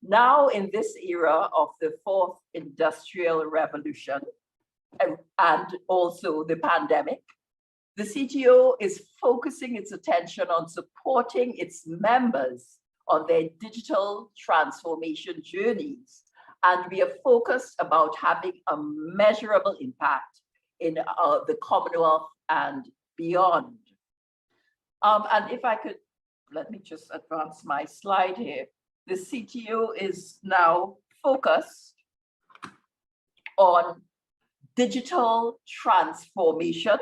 Now, in this era of the fourth industrial revolution, and also the pandemic, the CTO is focusing its attention on supporting its members on their digital transformation journeys. And we are focused about having a measurable impact in the Commonwealth and beyond. And if I could, let me just advance my slide here. The CTO is now focused on digital transformation.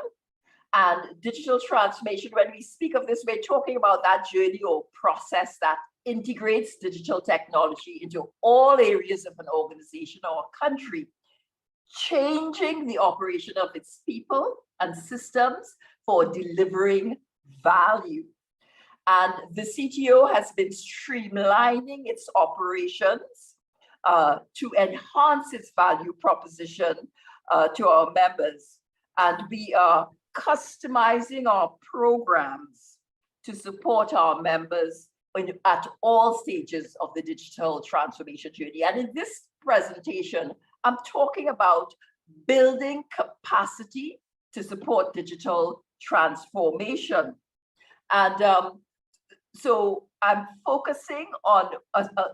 And digital transformation, when we speak of this, we're talking about that journey or process that integrates digital technology into all areas of an organization or a country, changing the operation of its people and systems for delivering value. And the CTO has been streamlining its operations to enhance its value proposition to our members, and we are customizing our programs to support our members at all stages of the digital transformation journey. And in this presentation, I'm talking about building capacity to support digital transformation. And so I'm focusing on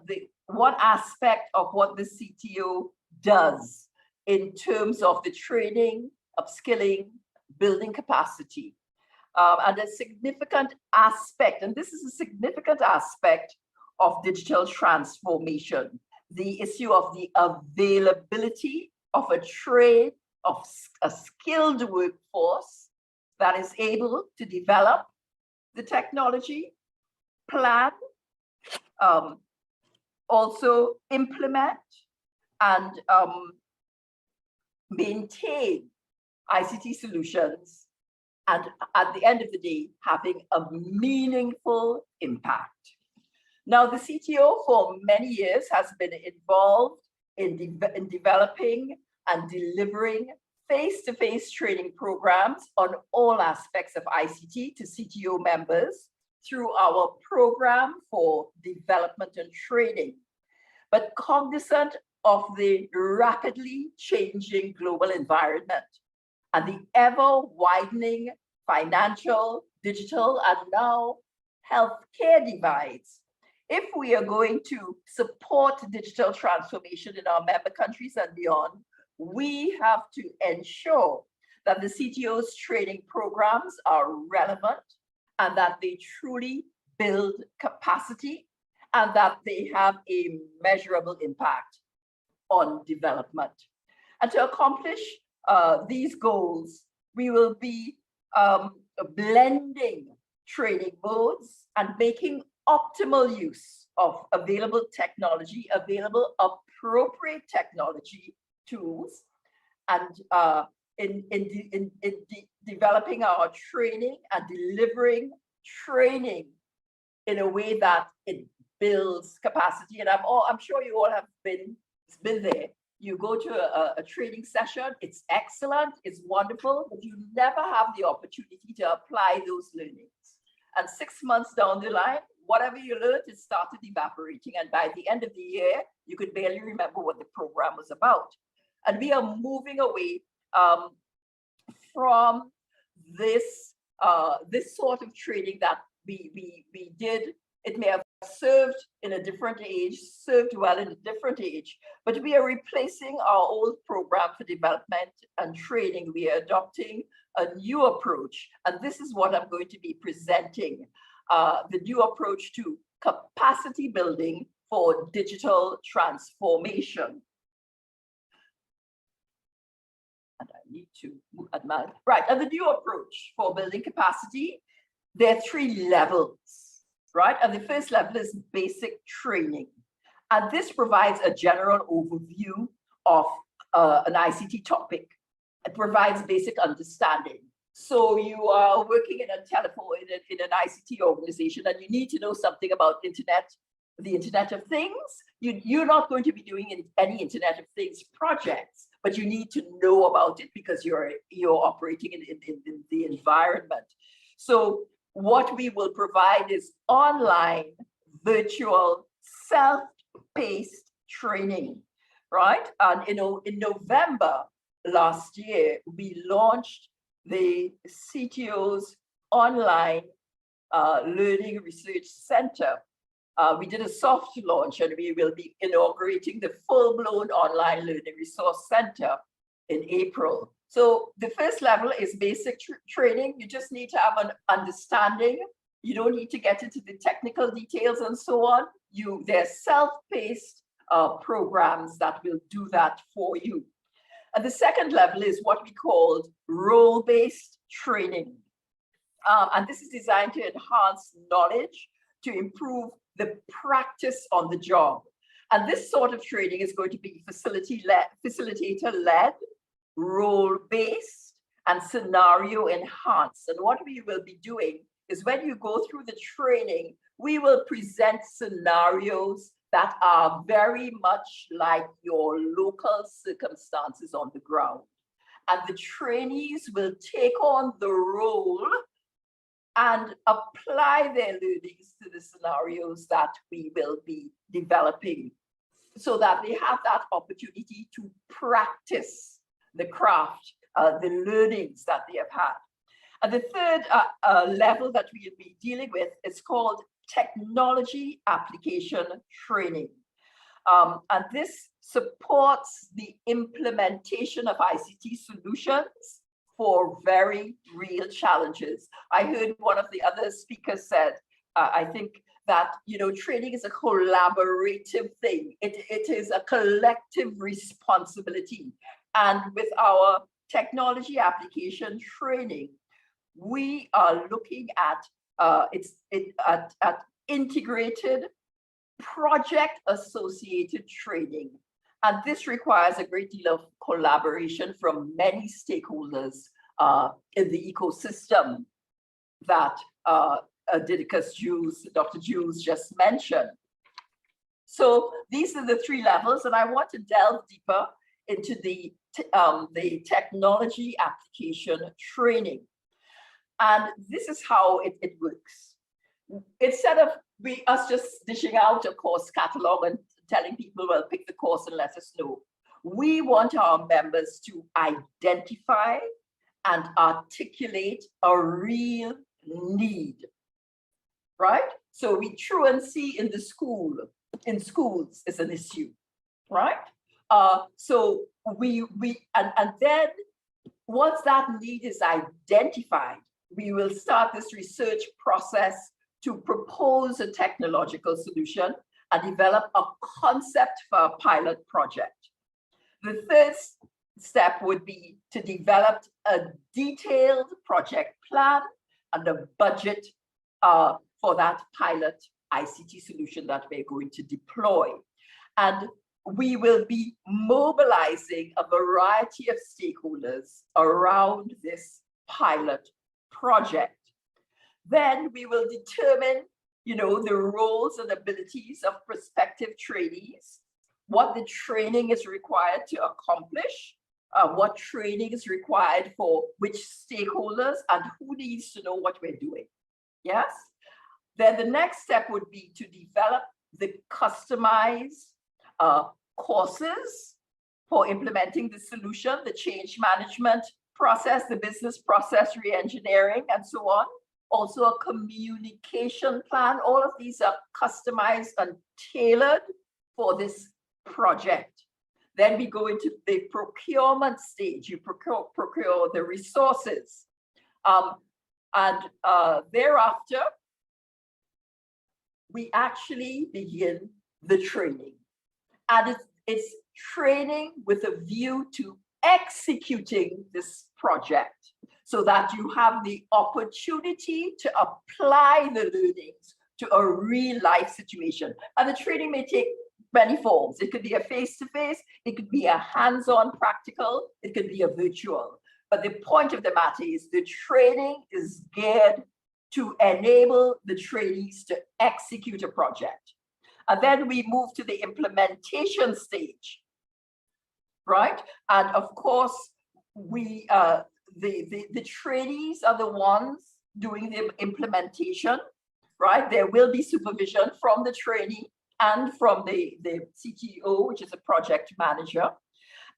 the one aspect of what the CTO does in terms of the training, upskilling, building capacity. And a significant aspect, and this is a significant aspect of digital transformation, the issue of the availability of a trade, of a skilled workforce that is able to develop the technology, plan, also implement and maintain ICT solutions, and at the end of the day, having a meaningful impact. Now, the CTO for many years has been involved in developing and delivering face-to-face training programs on all aspects of ICT to CTO members through our program for development and training. But cognizant of the rapidly changing global environment and the ever-widening financial, digital, and now healthcare divides, if we are going to support digital transformation in our member countries and beyond, we have to ensure that the CTO's training programs are relevant and that they truly build capacity and that they have a measurable impact on development. And to accomplish these goals, we will be blending training modes and making optimal use of available technology, available appropriate technology tools, and in developing our training and delivering training in a way that it builds capacity. And I'm sure you all have been there. You go to a training session, it's excellent, it's wonderful, but you never have the opportunity to apply those learnings. And 6 months down the line, whatever you learned, it started evaporating. And by the end of the year, you could barely remember what the program was about. And we are moving away from this sort of training that we did. It may have served in a different age, served well in a different age, but we are replacing our old program for development and training. We are adopting a new approach, and this is what I'm going to be presenting, the new approach to capacity building for digital transformation. And I need to move at my, right, and the new approach for building capacity, there are 3 levels. Right? And the first level is basic training. And this provides a general overview of an ICT topic. It provides basic understanding. So you are working in a telephone, in an ICT organization, and you need to know something about the Internet of Things. You're not going to be doing any Internet of Things projects, but you need to know about it because you're operating in the environment. So what we will provide is online, virtual, self-paced training, right? And in November last year, we launched the CTO's online learning research center. We did a soft launch, and we will be inaugurating the full-blown online learning resource center in April. So the first level is basic training. You just need to have an understanding. You don't need to get into the technical details and so on. They're self-paced programs that will do that for you. And the second level is what we call role-based training. And this is designed to enhance knowledge, to improve the practice on the job. And this sort of training is going to be facilitator-led, role-based, and scenario enhanced. And what we will be doing is when you go through the training, we will present scenarios that are very much like your local circumstances on the ground. and the trainees will take on the role and apply their learnings to the scenarios that we will be developing, so that they have that opportunity to practice the craft, the learnings that they have had. And the third level that we will be dealing with is called technology application training. And this supports the implementation of ICT solutions for very real challenges. I heard one of the other speakers said, I think that, you know, training is a collaborative thing. It is a collective responsibility. And with our technology application training, we are looking at integrated project-associated training. And this requires a great deal of collaboration from many stakeholders in the ecosystem that Dr. Jules just mentioned. So these are the three levels, and I want to delve deeper into the technology application training. And this is how it works. Instead of us just dishing out a course catalog and telling people, well, pick the course and let us know, we want our members to identify and articulate a real need, right? So truancy in schools is an issue, right? So and then once that need is identified, we will start this research process to propose a technological solution and develop a concept for a pilot project. The third step would be to develop a detailed project plan and a budget for that pilot ICT solution that we're going to deploy. And we will be mobilizing a variety of stakeholders around this pilot project. Then we will determine, you know, the roles and abilities of prospective trainees, what the training is required to accomplish, what training is required for which stakeholders, and who needs to know what we're doing. Yes? Then the next step would be to develop the customized courses for implementing the solution, the change management process, the business process re-engineering, and so on. Also a communication plan. All of these are customized and tailored for this project. Then we go into the procurement stage. You procure the resources. Thereafter, we actually begin the training. And it's training with a view to executing this project so that you have the opportunity to apply the learnings to a real life situation. And the training may take many forms. It could be a face-to-face, it could be a hands-on practical, it could be a virtual. But the point of the matter is the training is geared to enable the trainees to execute a project. And then we move to the implementation stage, right? And of course, the trainees are the ones doing the implementation, right? There will be supervision from the trainee and from the CTO, which is a project manager.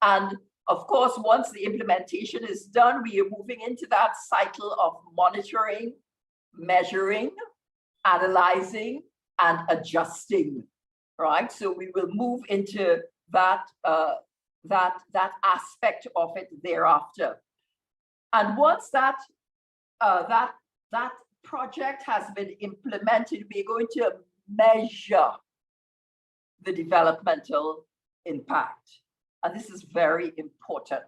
And of course, once the implementation is done, we are moving into that cycle of monitoring, measuring, analyzing, and adjusting, right? So we will move into that aspect of it thereafter. And once that project has been implemented, we're going to measure the developmental impact. And this is very important.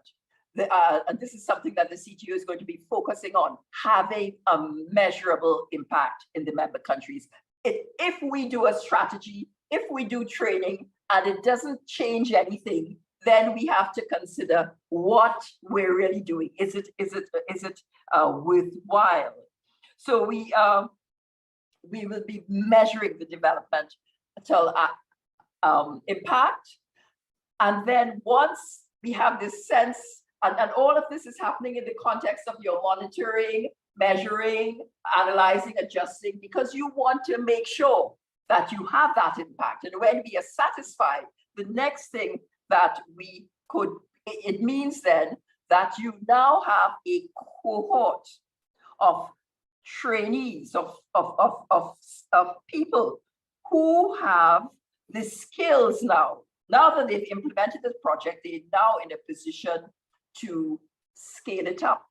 And this is something that the CTO is going to be focusing on, having a measurable impact in the member countries. If we do a strategy, if we do training, and it doesn't change anything, then we have to consider what we're really doing. Is it worthwhile? So we will be measuring the developmental impact. And then once we have this sense And all of this is happening in the context of your monitoring, measuring, analyzing, adjusting, because you want to make sure that you have that impact. And when we are satisfied, the next thing that we could, it means then that you now have a cohort of trainees, of people who have the skills now. Now that they've implemented this project, they're now in a position to scale it up.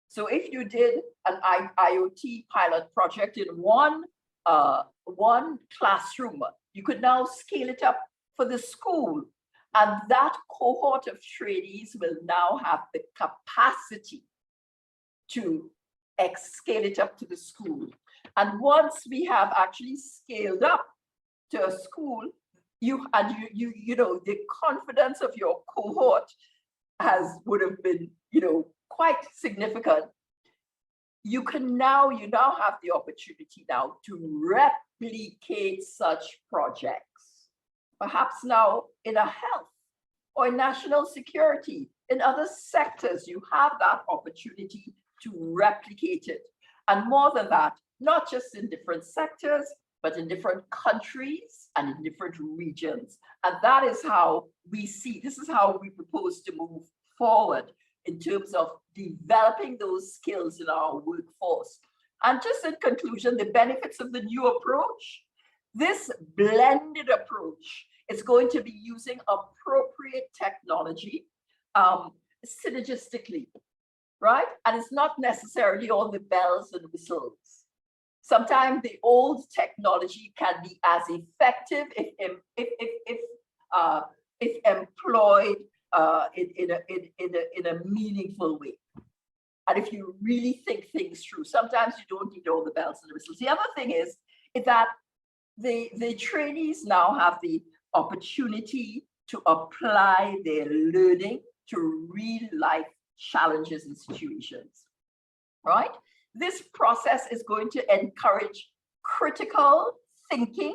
So if you did an IoT pilot project in one classroom, you could now scale it up for the school. And that cohort of trainees will now have the capacity to scale it up to the school. And once we have actually scaled up to a school, you know, the confidence of your cohort would have been, you know, quite significant. You now have the opportunity now to replicate such projects, perhaps now in a health or in national security, in other sectors. You have that opportunity to replicate it. And more than that, not just in different sectors, but in different countries and in different regions. And that is how we see, this is how we propose to move forward in terms of developing those skills in our workforce. And just in conclusion, the benefits of the new approach, this blended approach is going to be using appropriate technology synergistically, right? And it's not necessarily all the bells and whistles. Sometimes the old technology can be as effective if employed in a meaningful way. And if you really think things through, sometimes you don't need all the bells and the whistles. The other thing is that the trainees now have the opportunity to apply their learning to real life challenges and situations, right? This process is going to encourage critical thinking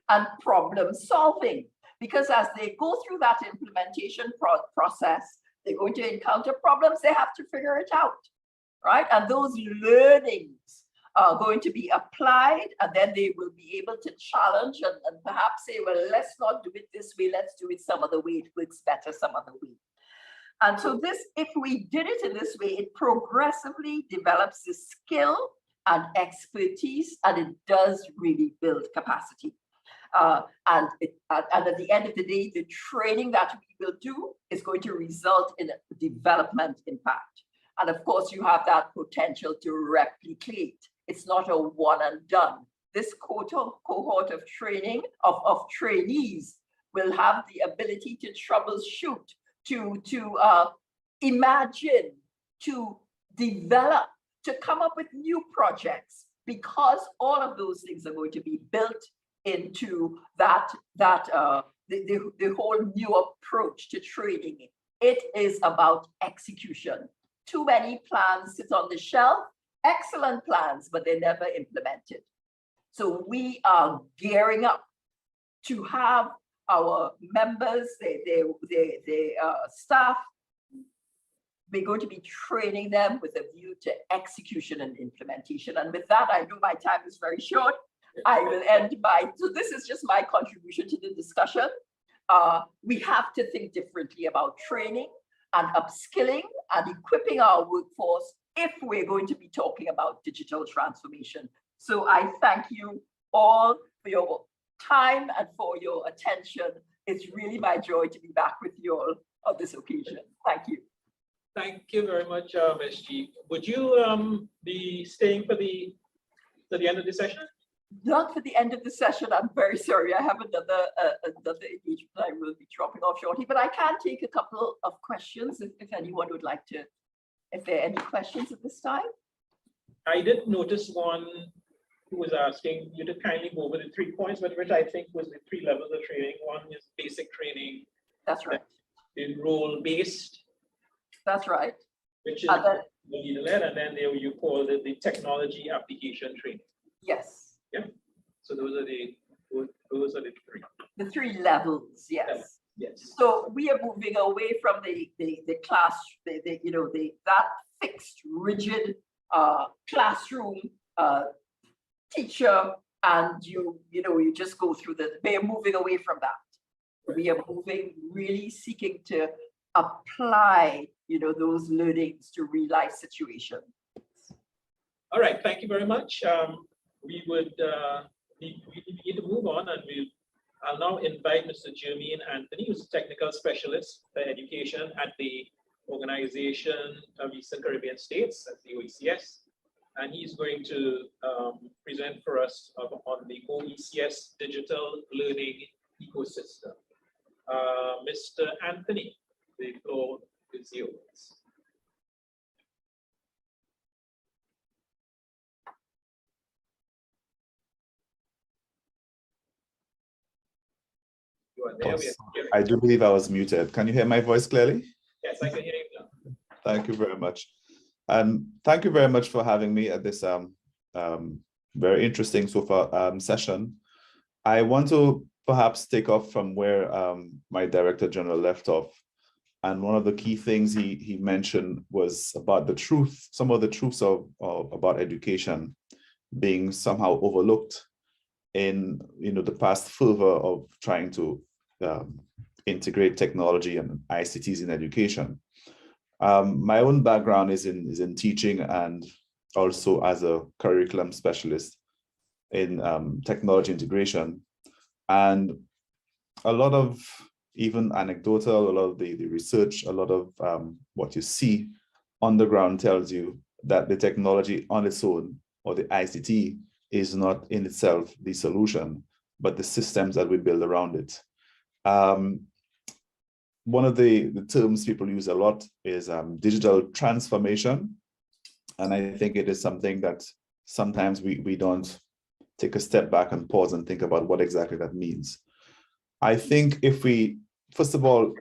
and problem solving, because as they go through that implementation process, they're going to encounter problems, they have to figure it out, right? And those learnings are going to be applied, and then they will be able to challenge and perhaps say, well, let's not do it this way, let's do it some other way, it works better some other way. And so this, if we did it in this way, it progressively develops the skill and expertise, and it does really build capacity. And at the end of the day, the training that we will do is going to result in a development impact. And of course, you have that potential to replicate. It's not a one and done. This cohort of training, of trainees will have the ability to troubleshoot, to imagine, to develop, to come up with new projects, because all of those things are going to be built into the whole new approach to training. It is about execution. Too many plans sit on the shelf, excellent plans, but they're never implemented. So we are gearing up to have our members, their staff, we're going to be training them with a view to execution and implementation. And with that, I know my time is very short. I will end so this is just my contribution to the discussion. We have to think differently about training and upskilling and equipping our workforce if we're going to be talking about digital transformation. So I thank you all for your time and for your attention. It's really my joy to be back with you all on this occasion. Thank you. Thank you very much, Ms. G. Would you be staying for the end of the session? Not for the end of the session. I'm very sorry. I have another engagement. I will be dropping off shortly, but I can take a couple of questions if anyone would like to, if there are any questions at this time. I did notice one who was asking you to kindly go over the 3 points, but which I think was the 3 levels of training. One is basic training. That's right. The role-based. That's right. Which is leader-led, and then there you call it the technology application training. Yes. Yeah. So those are the 3. The 3 levels. Yes. Yes. So we are moving away from the class, that fixed, rigid classroom teacher, and you just go through the. We are moving away from that. We are moving, really seeking to apply, those learnings to real life situations. All right, thank you very much. We would we need to move on, and I'll now invite Mr. Jermaine Anthony, who's a technical specialist for education at the Organization of Eastern Caribbean States, that's the OECS, and he's going to present for us on the OECS digital learning ecosystem. Mr. Anthony, the floor is yours. You are there. I do believe I was muted. Can you hear my voice clearly? Yes, I can hear you now. Thank you very much. And thank you very much for having me at this very interesting so far session. I want to perhaps take off from where my Director General left off. And one of the key things he mentioned was about the truth, some of the truths about education being somehow overlooked in the past fervor of trying to integrate technology and ICTs in education. My own background is in teaching and also as a curriculum specialist in technology integration. And a lot of even anecdotal, a lot of the research, a lot of what you see on the ground tells you that the technology on its own, or the ICT, is not in itself the solution, but the systems that we build around it. One of the terms people use a lot is digital transformation. And I think it is something that sometimes we don't take a step back and pause and think about what exactly that means. I think if we, first of all,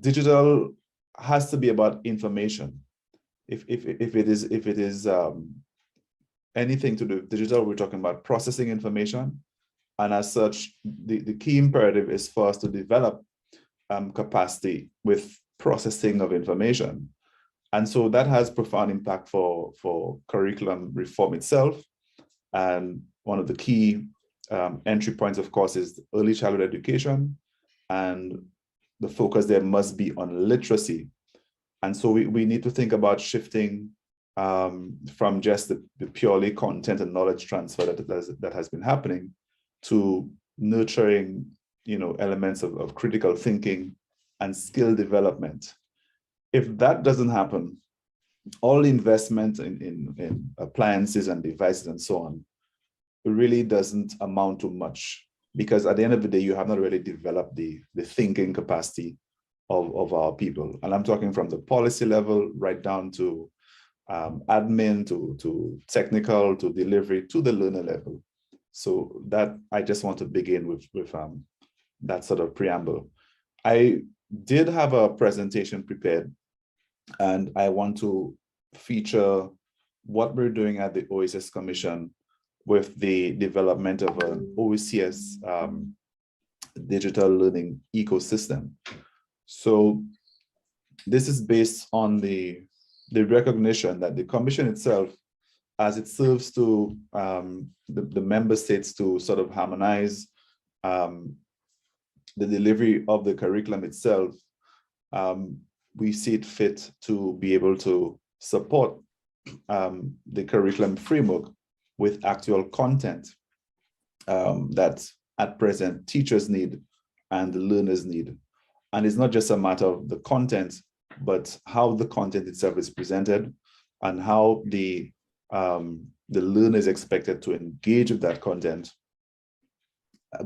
digital has to be about information. If it is anything to do with digital, we're talking about processing information. And as such, the key imperative is for us to develop capacity with processing of information. And so that has profound impact for curriculum reform itself. And one of the key entry points, of course, is early childhood education. And the focus there must be on literacy. And so we need to think about shifting from just the purely content and knowledge transfer that has been happening to nurturing, elements of critical thinking and skill development. If that doesn't happen, all the investment in appliances and devices and so on, it really doesn't amount to much, because at the end of the day, you have not really developed the thinking capacity of our people. And I'm talking from the policy level right down to admin, to technical, to delivery, to the learner level. So that I just want to begin with that sort of preamble. I did have a presentation prepared, and I want to feature what we're doing at the OECS Commission with the development of an OECS digital learning ecosystem. So this is based on the recognition that the Commission itself, as it serves to the member states to sort of harmonize the delivery of the curriculum itself, we see it fit to be able to support the curriculum framework with actual content that at present teachers need and the learners need. And it's not just a matter of the content, but how the content itself is presented and how the learner is expected to engage with that content,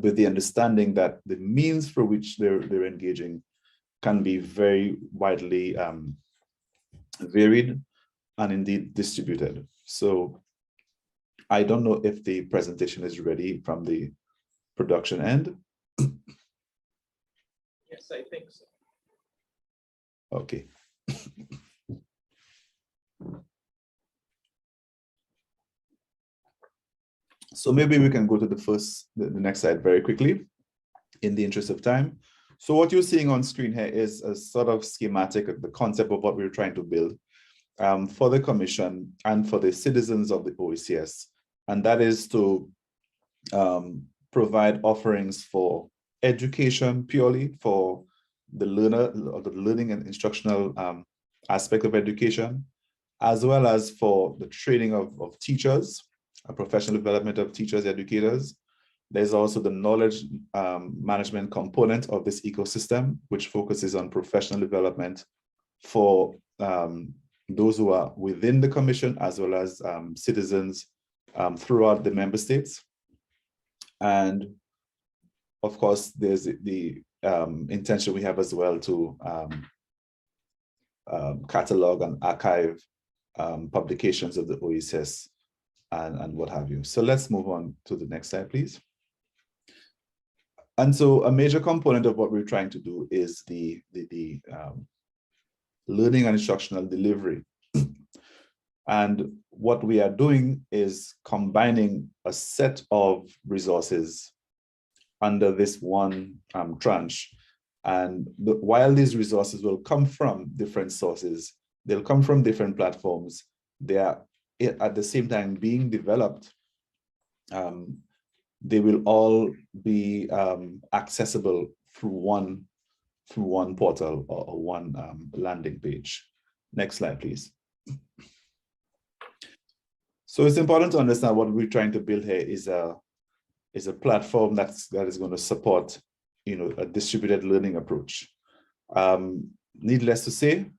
with the understanding that the means for which they're engaging can be very widely varied and indeed distributed. So I don't know if the presentation is ready from the production end. Yes, I think so. Okay. So maybe we can go to the next slide very quickly in the interest of time. So what you're seeing on screen here is a sort of schematic of the concept of what we're trying to build for the Commission and for the citizens of the OECS. And that is to provide offerings for education purely for the learner, or the learning and instructional aspect of education, as well as for the training of teachers, a professional development of teachers, educators. There's also the knowledge management component of this ecosystem, which focuses on professional development for those who are within the Commission, as well as citizens throughout the member states. And of course, there's the intention we have as well to catalog and archive publications of the OECS and what have you. So let's move on to the next slide, please. And so a major component of what we're trying to do is the learning and instructional delivery. And what we are doing is combining a set of resources under this one tranche. And while these resources will come from different sources, they'll come from different platforms, they are at the same time being developed. They will all be accessible through one portal or one landing page. Next slide, please. So it's important to understand what we're trying to build here is a platform that is going to support, a distributed learning approach. Needless to say,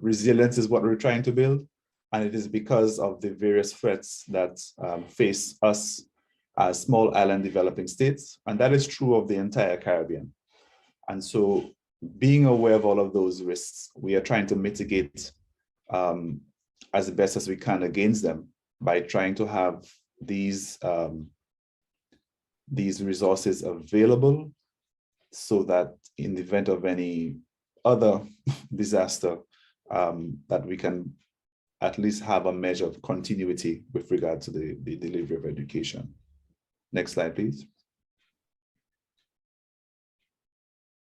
resilience is what we're trying to build, and it is because of the various threats that face us as small island developing states, and that is true of the entire Caribbean. And so being aware of all of those risks, we are trying to mitigate as best as we can against them by trying to have these resources available so that in the event of any other disaster, that we can at least have a measure of continuity with regard to the delivery of education. Next slide, please.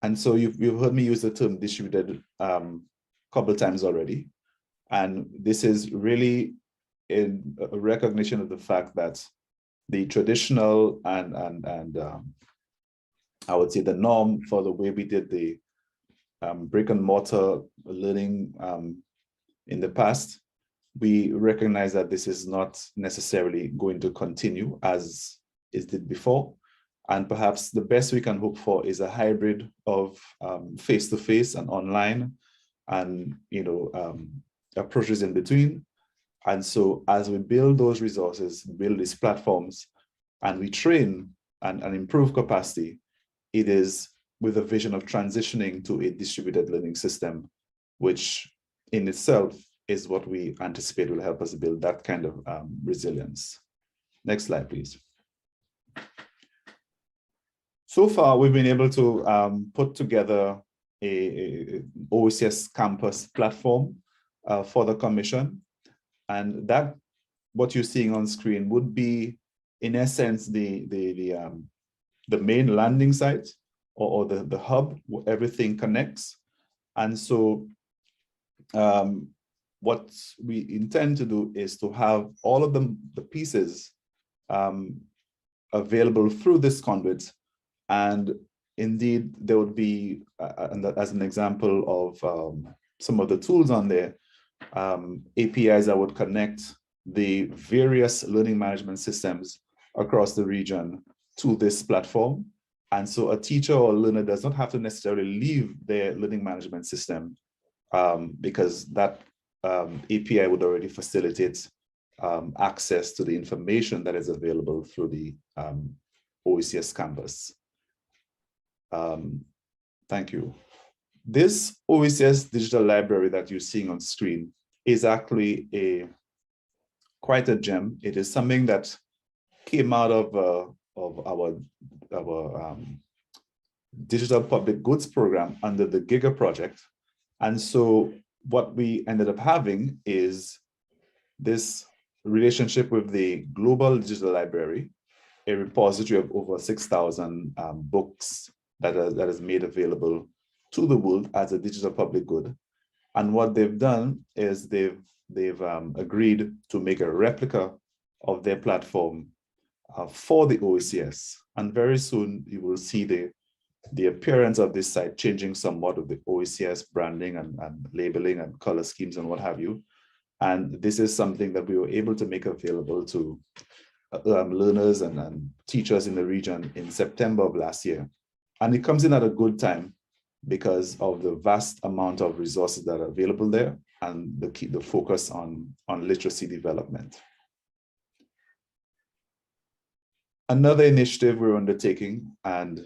And so you've heard me use the term distributed a couple times already. And this is really in a recognition of the fact that the traditional and I would say the norm for the way we did the brick and mortar learning in the past, we recognize that this is not necessarily going to continue as it did before. And perhaps the best we can hope for is a hybrid of face-to-face and online and approaches in between. And so as we build those resources, build these platforms, and we train and improve capacity, it is with a vision of transitioning to a distributed learning system, which in itself is what we anticipate will help us build that kind of resilience. Next slide, please. So far, we've been able to put together a OECS campus platform for the Commission. And that, what you're seeing on screen would be, in essence, the main landing site or the hub where everything connects. And so what we intend to do is to have all of the pieces available through this conduit. And indeed, there would be, as an example of some of the tools on there, APIs that would connect the various learning management systems across the region to this platform. And so a teacher or learner does not have to necessarily leave their learning management system because that API would already facilitate access to the information that is available through the OECS campus. Thank you. This OECS Digital Library that you're seeing on screen is actually quite a gem. It is something that came out of our digital public goods program under the GIGA project. And so what we ended up having is this relationship with the Global Digital Library, a repository of over 6,000 books, that is made available to the world as a digital public good. And what they've done is they've agreed to make a replica of their platform for the OECS. And very soon you will see the appearance of this site changing somewhat with the OECS branding and labeling and color schemes and what have you. And this is something that we were able to make available to learners and teachers in the region in September of last year. And it comes in at a good time because of the vast amount of resources that are available there and the focus on literacy development. Another initiative we're undertaking, and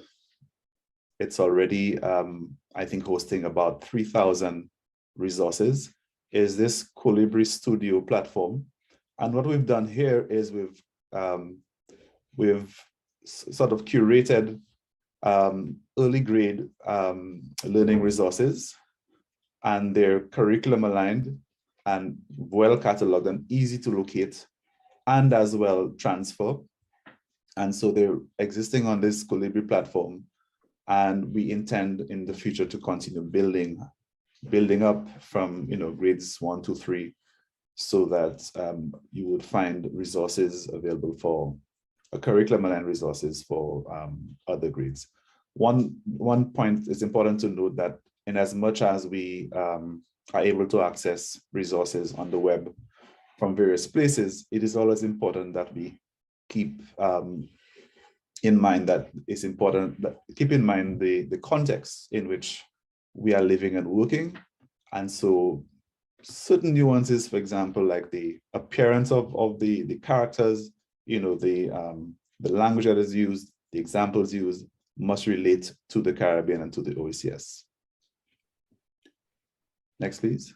it's already, I think, hosting about 3,000 resources, is this Colibri Studio platform. And what we've done here is we've sort of curated early grade learning resources, and they're curriculum aligned and well cataloged and easy to locate and as well transfer. And so they're existing on this Colibri platform, and we intend in the future to continue building up from grades 1 to 3, so that you would find resources available for curriculum aligned resources for other grades. One point is important to note that in as much as we are able to access resources on the web from various places, it is always important that we keep in mind that it's important that keep in mind the context in which we are living and working. And so certain nuances, for example, like the appearance of the characters, the language that is used, the examples used must relate to the Caribbean and to the OECS. Next, please.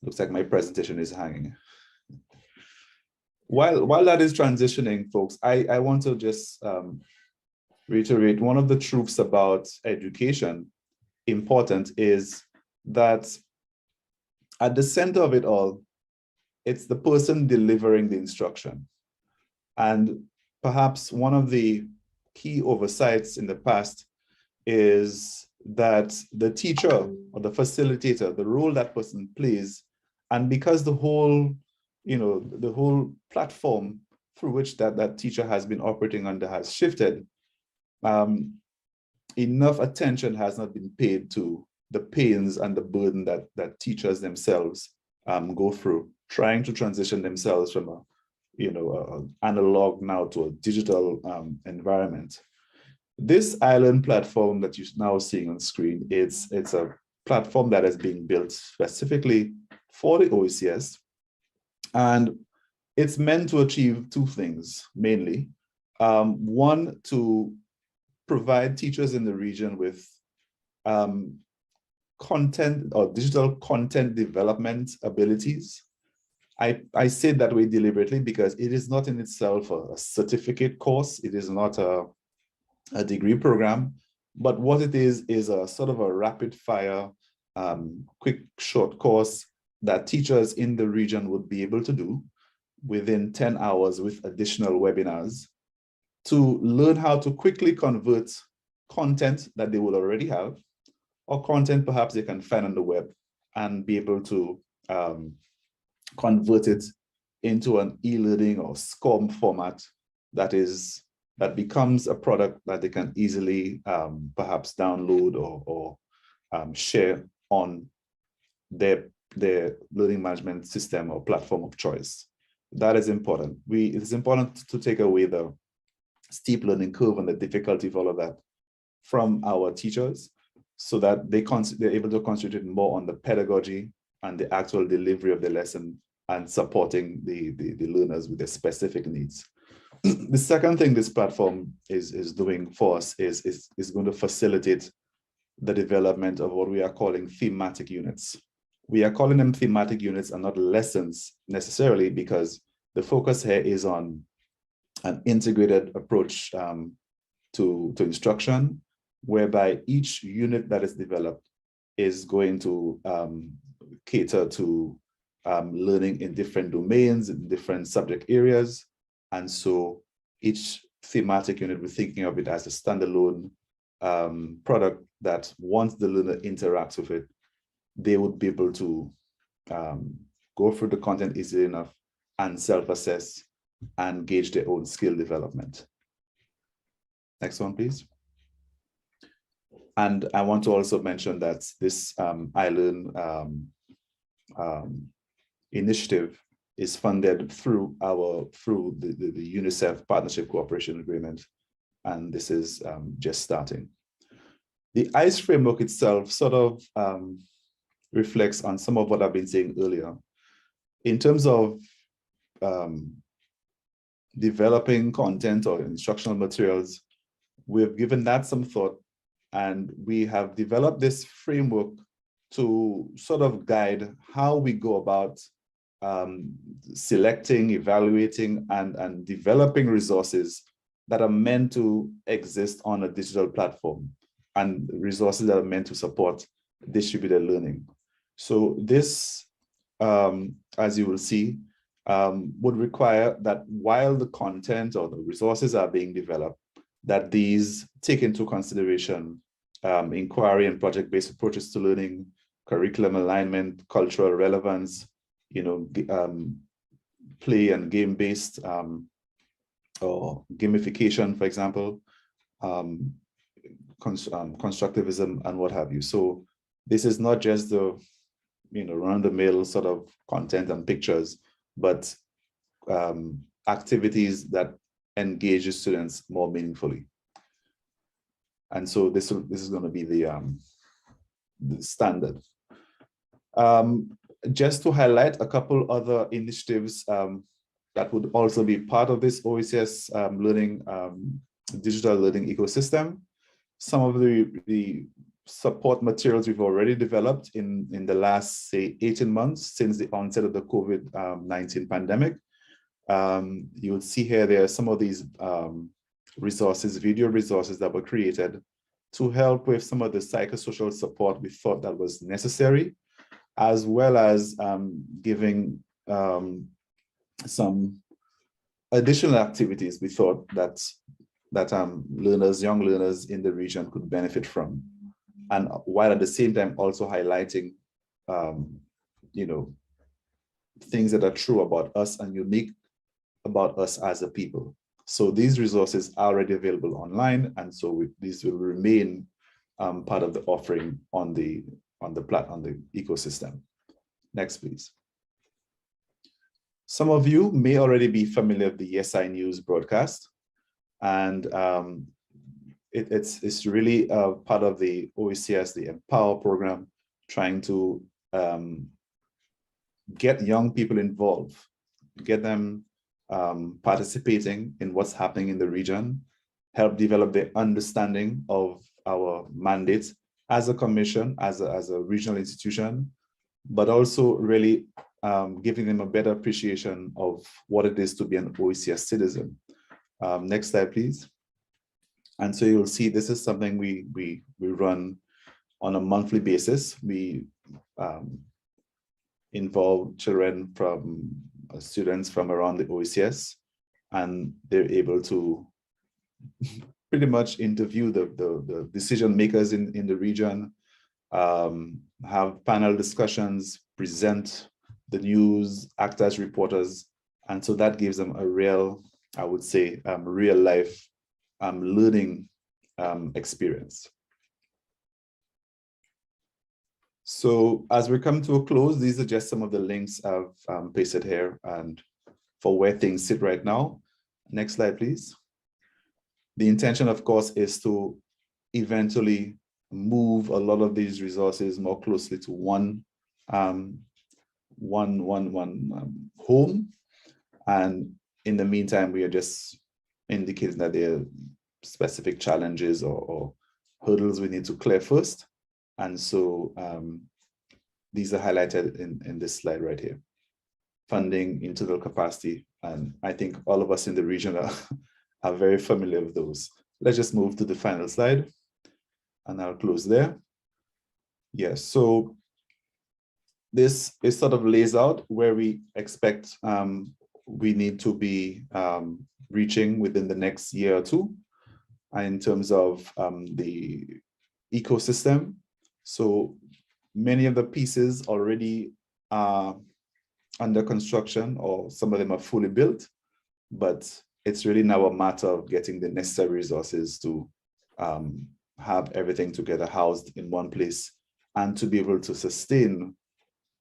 Looks like my presentation is hanging. While that is transitioning, folks, I want to just reiterate one of the truths about education, important, is that at the center of it all, it's the person delivering the instruction. And perhaps one of the key oversights in the past is that the teacher or the facilitator, the role that person plays, and because the whole platform through which that teacher has been operating under has shifted, enough attention has not been paid to the pains and the burden that teachers themselves go through, trying to transition themselves from a analog now to a digital environment. This island platform that you're now seeing on screen, it's a platform that is being built specifically for the OECS, and it's meant to achieve two things mainly. One, to provide teachers in the region with content or digital content development abilities. I say that way deliberately because it is not in itself a certificate course. It is not a degree program, but what it is a sort of a rapid fire, quick short course that teachers in the region would be able to do within 10 hours with additional webinars to learn how to quickly convert content that they will already have, or content perhaps they can find on the web, and be able to convert it into an e-learning or SCORM format that becomes a product that they can easily perhaps download or share on their learning management system or platform of choice. That is important. It is important to take away the steep learning curve and the difficulty of all of that from our teachers, so that they're able to concentrate more on the pedagogy and the actual delivery of the lesson and supporting the learners with their specific needs. The second thing this platform is doing for us is going to facilitate the development of what we are calling thematic units. We are calling them thematic units and not lessons necessarily, because the focus here is on an integrated approach to instruction, whereby each unit that is developed is going to cater to learning in different domains, in different subject areas, And so each thematic unit, we're thinking of it as a standalone product that once the learner interacts with it, they would be able to go through the content easily enough and self-assess and gauge their own skill development. Next one, please. And I want to also mention that this iLearn initiative is funded through the UNICEF Partnership Cooperation Agreement, and this is just starting. The ICE framework itself sort of reflects on some of what I've been saying earlier. In terms of developing content or instructional materials, we've given that some thought, and we have developed this framework to sort of guide how we go about selecting, evaluating, and developing resources that are meant to exist on a digital platform and resources that are meant to support distributed learning. So this, as you will see, would require that while the content or the resources are being developed, that these take into consideration inquiry and project-based approaches to learning, curriculum alignment, cultural relevance, play and game-based or gamification, for example, constructivism and what have you. So this is not just the run-of-the-mill sort of content and pictures, but activities that engage the students more meaningfully. And so this is going to be the standard. Just to highlight a couple other initiatives that would also be part of this OECS learning, digital learning ecosystem. Some of the support materials we've already developed in the last, say, 18 months since the onset of the COVID-19 pandemic. You'll see here, there are some of these resources, video resources that were created to help with some of the psychosocial support we thought that was necessary, as well as giving some additional activities we thought that young learners in the region could benefit from, and while at the same time also highlighting things that are true about us and unique about us as a people. So these resources are already available online, and so these will remain part of the offering on the ecosystem. Next, please. Some of you may already be familiar with the SI News broadcast, and it's really part of the OECS, the Empower program, trying to get young people involved, get them participating in what's happening in the region, help develop their understanding of our mandate as a commission, as a regional institution, but also really giving them a better appreciation of what it is to be an OECS citizen. Next slide, please. And so you'll see this is something we run on a monthly basis. We involve children students from around the OECS, and they're able to pretty much interview the decision makers in the region, have panel discussions, present the news, act as reporters. And so that gives them a real, I would say, real life learning experience. So as we come to a close, these are just some of the links I've pasted here and for where things sit right now. Next slide, please. The intention, of course, is to eventually move a lot of these resources more closely to one home. And in the meantime, we are just indicating that there are specific challenges or hurdles we need to clear first. And so these are highlighted in this slide right here. Funding, internal capacity, and I think all of us in the region are very familiar with those. Let's just move to the final slide, and I'll close there. Yes, so this is sort of lays out where we expect we need to be reaching within the next year or two in terms of the ecosystem. So many of the pieces already are under construction, or some of them are fully built, but it's really now a matter of getting the necessary resources to have everything together, housed in one place, and to be able to sustain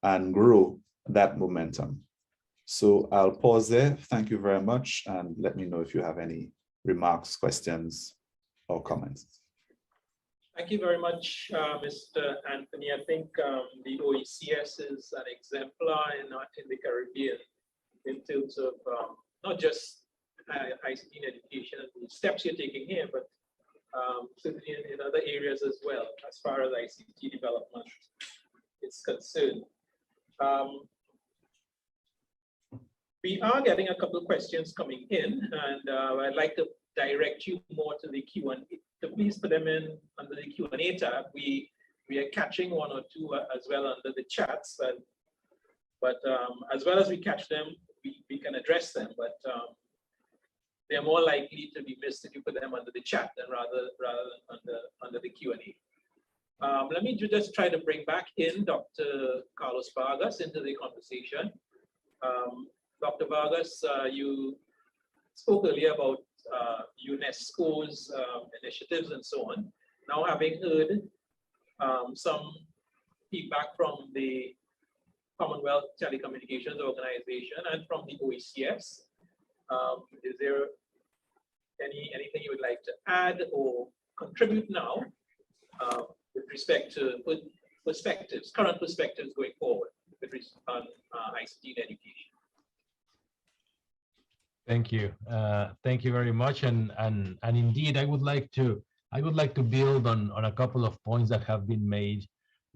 and grow that momentum. So I'll pause there. Thank you very much, and let me know if you have any remarks, questions, or comments. Thank you very much, Mr. Anthony. I think the OECS is an exemplar in the Caribbean in terms of not just ICT education and the steps you're taking here, but certainly in other areas as well, as far as ICT development is concerned. We are getting a couple of questions coming in, and I'd like to direct you more to the Q&A. So please put them in under the Q&A tab. We are catching one or two as well under the chats, but as well as we catch them, we can address them, but they're more likely to be missed if you put them under the chat than rather than under the Q&A. Let me just try to bring back in Dr. Carlos Vargas into the conversation. Dr. Vargas, you spoke earlier about UNESCO's initiatives and so on. Now, having heard some feedback from the Commonwealth Telecommunications Organization and from the OECS, is there anything you would like to add or contribute now with respect to perspectives, current perspectives going forward with respect on ICT education? Thank you. Thank you very much. And indeed, I would like to build on a couple of points that have been made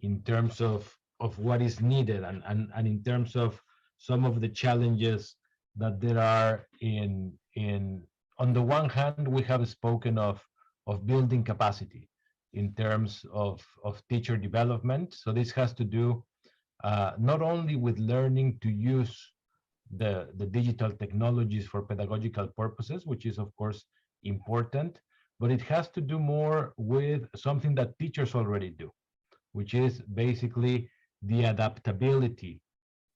in terms of what is needed and in terms of some of the challenges that there are on the one hand, we have spoken of building capacity in terms of teacher development. So this has to do not only with learning to use the digital technologies for pedagogical purposes, which is of course important, but it has to do more with something that teachers already do, which is basically the adaptability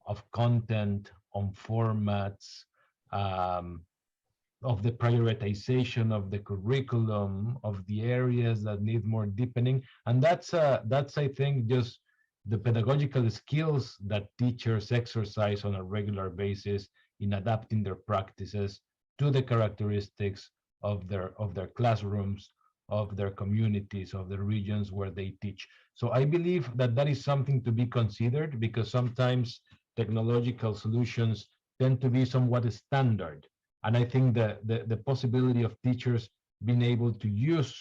of content on formats, of the prioritization of the curriculum, of the areas that need more deepening. And that's I think just the pedagogical skills that teachers exercise on a regular basis in adapting their practices to the characteristics of their classrooms, of their communities, of the regions where they teach. So I believe that is something to be considered, because sometimes technological solutions tend to be somewhat standard. And I think the possibility of teachers being able to use,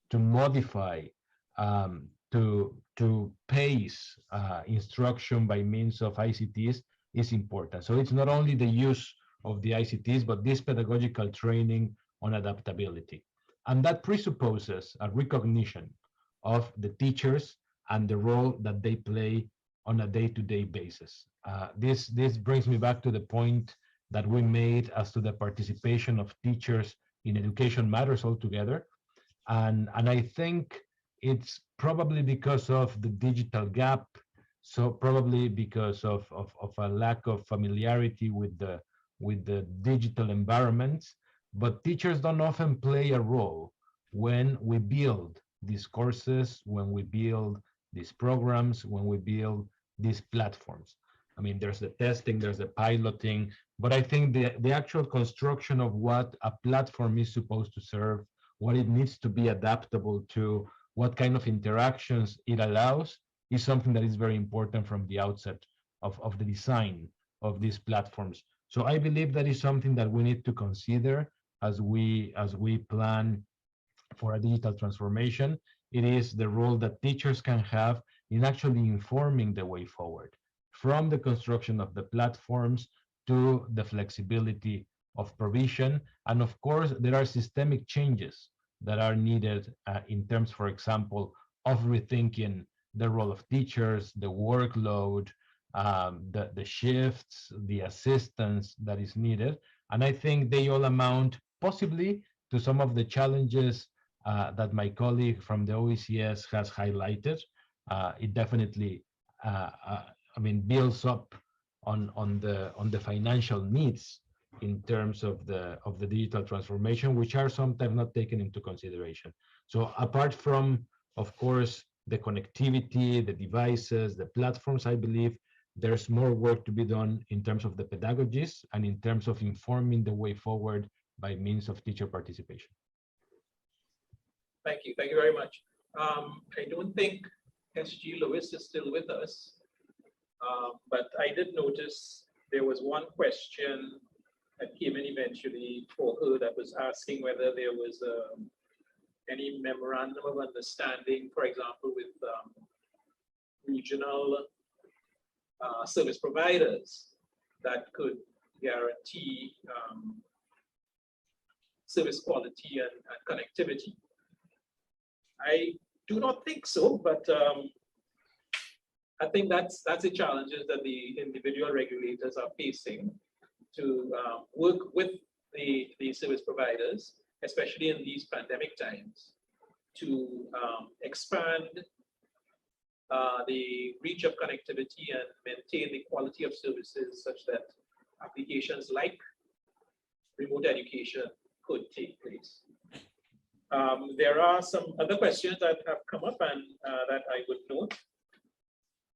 to modify, to pace instruction by means of ICTs is important. So it's not only the use of the ICTs, but this pedagogical training on adaptability. And that presupposes a recognition of the teachers and the role that they play on a day-to-day basis. This brings me back to the point that we made as to the participation of teachers in education matters altogether. And I think it's probably because of the digital gap, so probably because of a lack of familiarity with the digital environments, but teachers don't often play a role when we build these courses, when we build these programs, when we build these platforms. I mean, there's the testing, there's the piloting, but I think the actual construction of what a platform is supposed to serve, what it needs to be adaptable to, what kind of interactions it allows, is something that is very important from the outset of the design of these platforms. So I believe that is something that we need to consider as we plan for a digital transformation. It is the role that teachers can have in actually informing the way forward, from the construction of the platforms to the flexibility of provision. And of course, there are systemic changes that are needed in terms, for example, of rethinking the role of teachers, the workload, the shifts, the assistance that is needed. And I think they all amount possibly to some of the challenges that my colleague from the OECS has highlighted. It definitely, I mean, builds up on the financial needs in terms of the digital transformation, which are sometimes not taken into consideration. So apart from, of course, the connectivity, the devices, the platforms, I believe there's more work to be done in terms of the pedagogies and in terms of informing the way forward by means of teacher participation. Thank you very much. I don't think SG Lewis is still with us, but I did notice there was one question that came in eventually for her that was asking whether there was any memorandum of understanding, for example, with regional service providers that could guarantee service quality and connectivity. I do not think so, but I think that's the challenges that the individual regulators are facing to work with the service providers, especially in these pandemic times, to expand the reach of connectivity and maintain the quality of services such that applications like remote education could take place. There are some other questions that have come up and that I would note.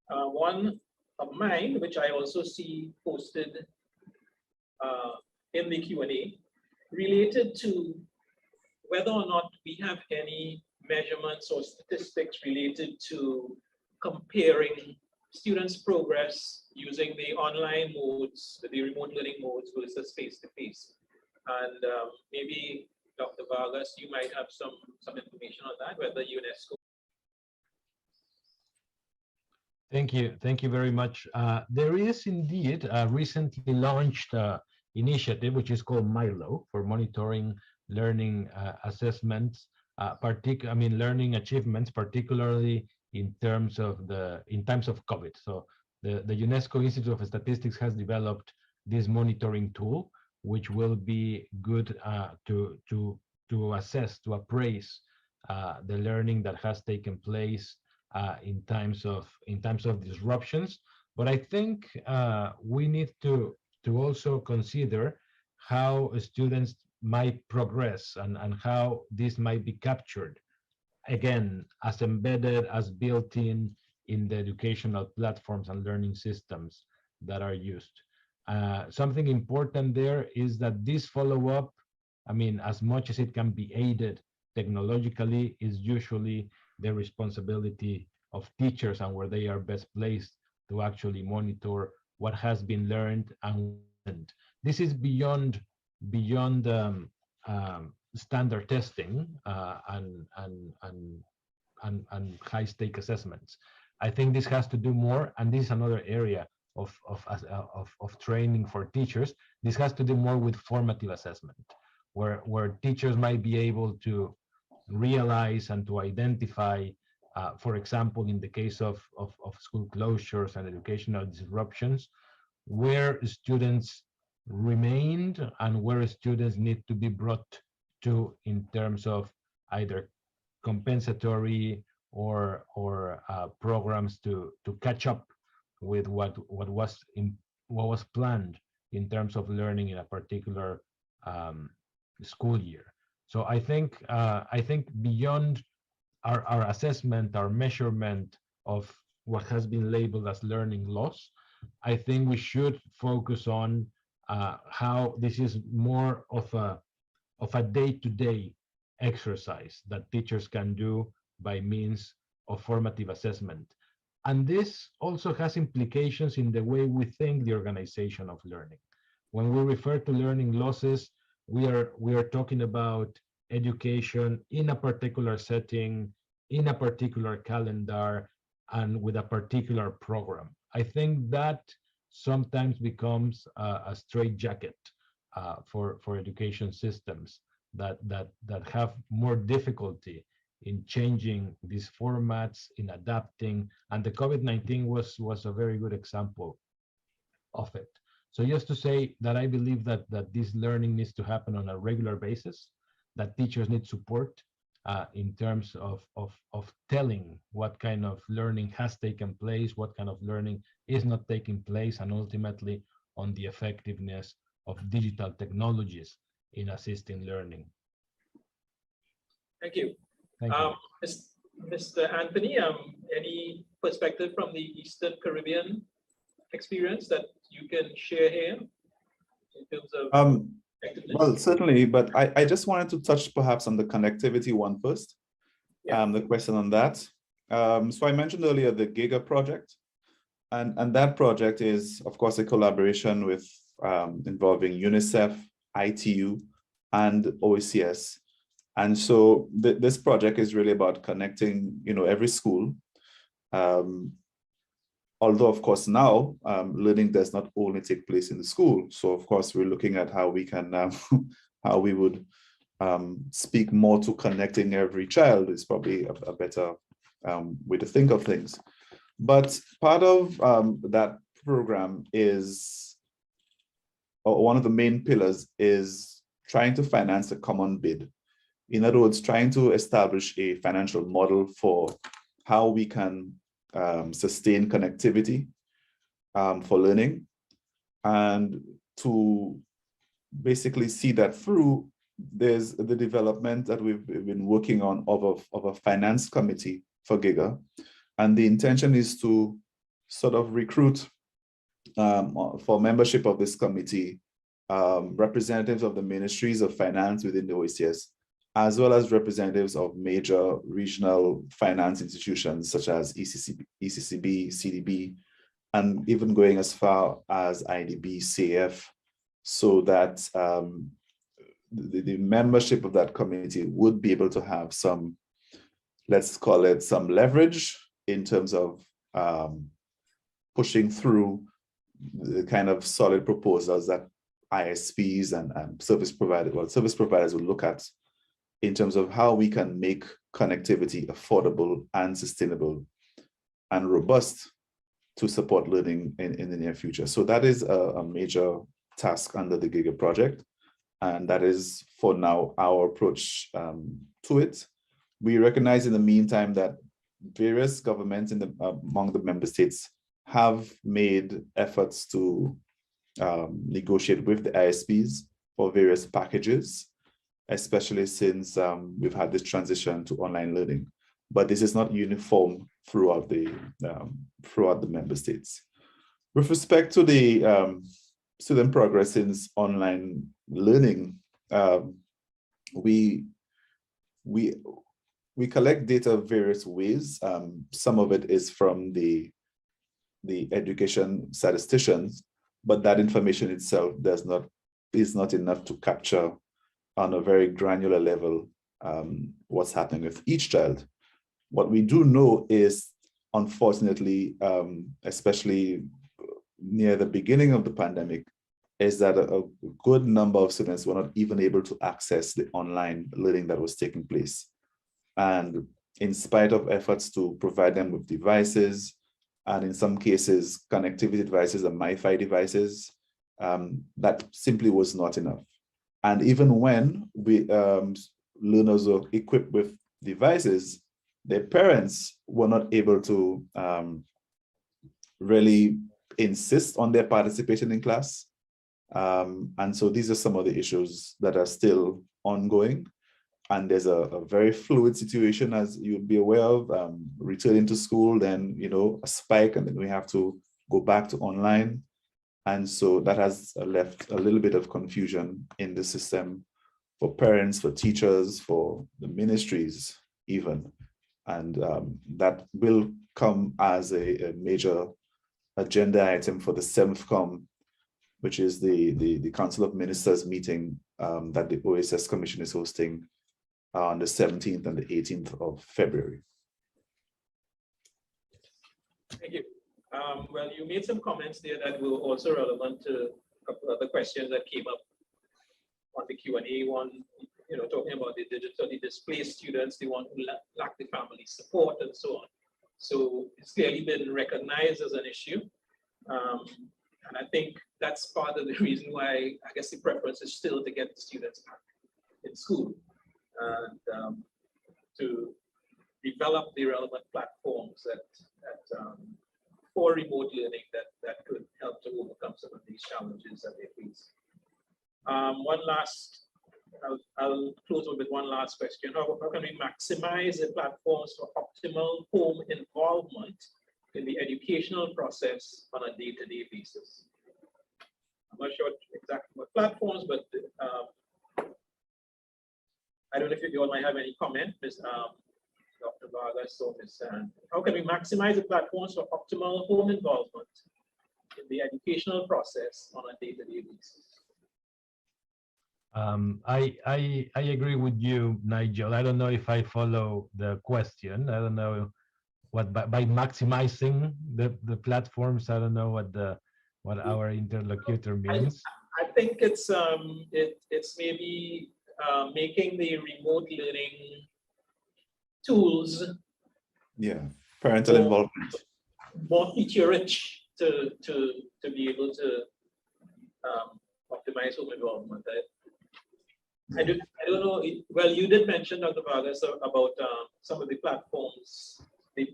One of mine, which I also see posted in the Q&A, related to whether or not we have any measurements or statistics related to comparing students' progress using the online modes, the remote learning modes versus face-to-face. And maybe Dr. Vargas, you might have some information on that, whether UNESCO. Thank you very much. There is indeed a recently launched initiative, which is called Milo, for monitoring learning assessments, learning achievements, particularly in times of COVID. So the UNESCO Institute of Statistics has developed this monitoring tool, which will be good to assess, to appraise the learning that has taken place in times of disruptions. But I think we need to also consider how students might progress and how this might be captured, again, as embedded, as built in the educational platforms and learning systems that are used. Something important there is that this follow-up, I mean, as much as it can be aided technologically, is usually the responsibility of teachers and where they are best placed to actually monitor what has been learned. And this is beyond standard testing and high-stake assessments. I think this has to do more, and this is another area of training for teachers. This has to do more with formative assessment, where teachers might be able to realize and to identify, for example, in the case of school closures and educational disruptions, where students remained and where students need to be brought to in terms of either compensatory or programs to catch up with what was planned in terms of learning in a particular school year. So I think beyond our assessment, our measurement of what has been labeled as learning loss, I think we should focus on how this is more of a day-to-day exercise that teachers can do by means of formative assessment. And this also has implications in the way we think the organization of learning. When we refer to learning losses, we are talking about education in a particular setting, in a particular calendar, and with a particular program. I think that sometimes becomes a straitjacket for education systems that have more difficulty in changing these formats, in adapting, and the COVID-19 was a very good example of it. So just to say that I believe that this learning needs to happen on a regular basis, that teachers need support in terms of telling what kind of learning has taken place, what kind of learning is not taking place, and ultimately on the effectiveness of digital technologies in assisting learning. Thank you. Thank you. Mr. Anthony, any perspective from the Eastern Caribbean experience that you can share here in terms of effectiveness? Well, certainly, but I just wanted to touch perhaps on the connectivity one first. Yeah. The question on that. So I mentioned earlier the GIGA project, and that project is, of course, a collaboration with involving UNICEF, ITU, and OECS. And so this project is really about connecting, every school. Although, of course, now learning does not only take place in the school. So, of course, we're looking at how we can, how we would speak more to connecting every child is probably a better way to think of things. But part of that program is, or one of the main pillars is trying to finance a common bid. In other words, trying to establish a financial model for how we can sustain connectivity for learning, and to basically see that through. There's the development that we've been working on of a finance committee for GIGA, and the intention is to sort of recruit for membership of this committee representatives of the ministries of finance within the OECS, as well as representatives of major regional finance institutions such as ECCB, CDB, and even going as far as IDB, CAF, so that the membership of that committee would be able to have some, let's call it some leverage in terms of pushing through the kind of solid proposals that ISPs and service providers would look at in terms of how we can make connectivity affordable and sustainable and robust to support learning in the near future. So that is a major task under the GIGA project. And that is, for now, our approach to it. We recognize in the meantime that various governments among the member states have made efforts to negotiate with the ISPs for various packages, especially since we've had this transition to online learning. But this is not uniform throughout the member states. With respect to the student progress in online learning, we collect data various ways. Some of it is from the education statisticians, but that information itself is not enough to capture on a very granular level what's happening with each child. What we do know is, unfortunately, especially near the beginning of the pandemic, is that a good number of students were not even able to access the online learning that was taking place. And in spite of efforts to provide them with devices, and in some cases, connectivity devices and MiFi devices, that simply was not enough. And even when learners were equipped with devices, their parents were not able to really insist on their participation in class. And so these are some of the issues that are still ongoing. And there's a very fluid situation, as you'd be aware of, returning to school, then, a spike, and then we have to go back to online. And so that has left a little bit of confusion in the system for parents, for teachers, for the ministries even. And that will come as a major agenda item for the 7th COM, which is the Council of Ministers meeting that the OSS Commission is hosting on the 17th and the 18th of February. Thank you. Well, you made some comments there that were also relevant to a couple of the questions that came up on the Q&A one. talking about the digitally displaced students, the one who lack the family support and so on. So it's clearly been recognized as an issue. And I think that's part of the reason why I guess the preference is still to get the students back in school and to develop the relevant platforms that for remote learning that could help to overcome some of these challenges that they face. I'll close with one last question. How can we maximize the platforms for optimal home involvement in the educational process on a day-to-day basis? I'm not sure exactly what platforms, but I don't know if you all might have any comment, Ms. Dr. Vargas or Ms. Sand. How can we maximize the platforms for optimal home involvement in the educational process on a day-to-day basis? I agree with you, Nigel. I don't know if I follow the question. I don't know what by maximizing the platforms. I don't know what our interlocutor means. I think it's maybe making the remote learning tools, parental involvement, more feature rich to be able to optimize home involvement. I don't know. Well, you did mention, Dr. Vargas, about some of the platforms. The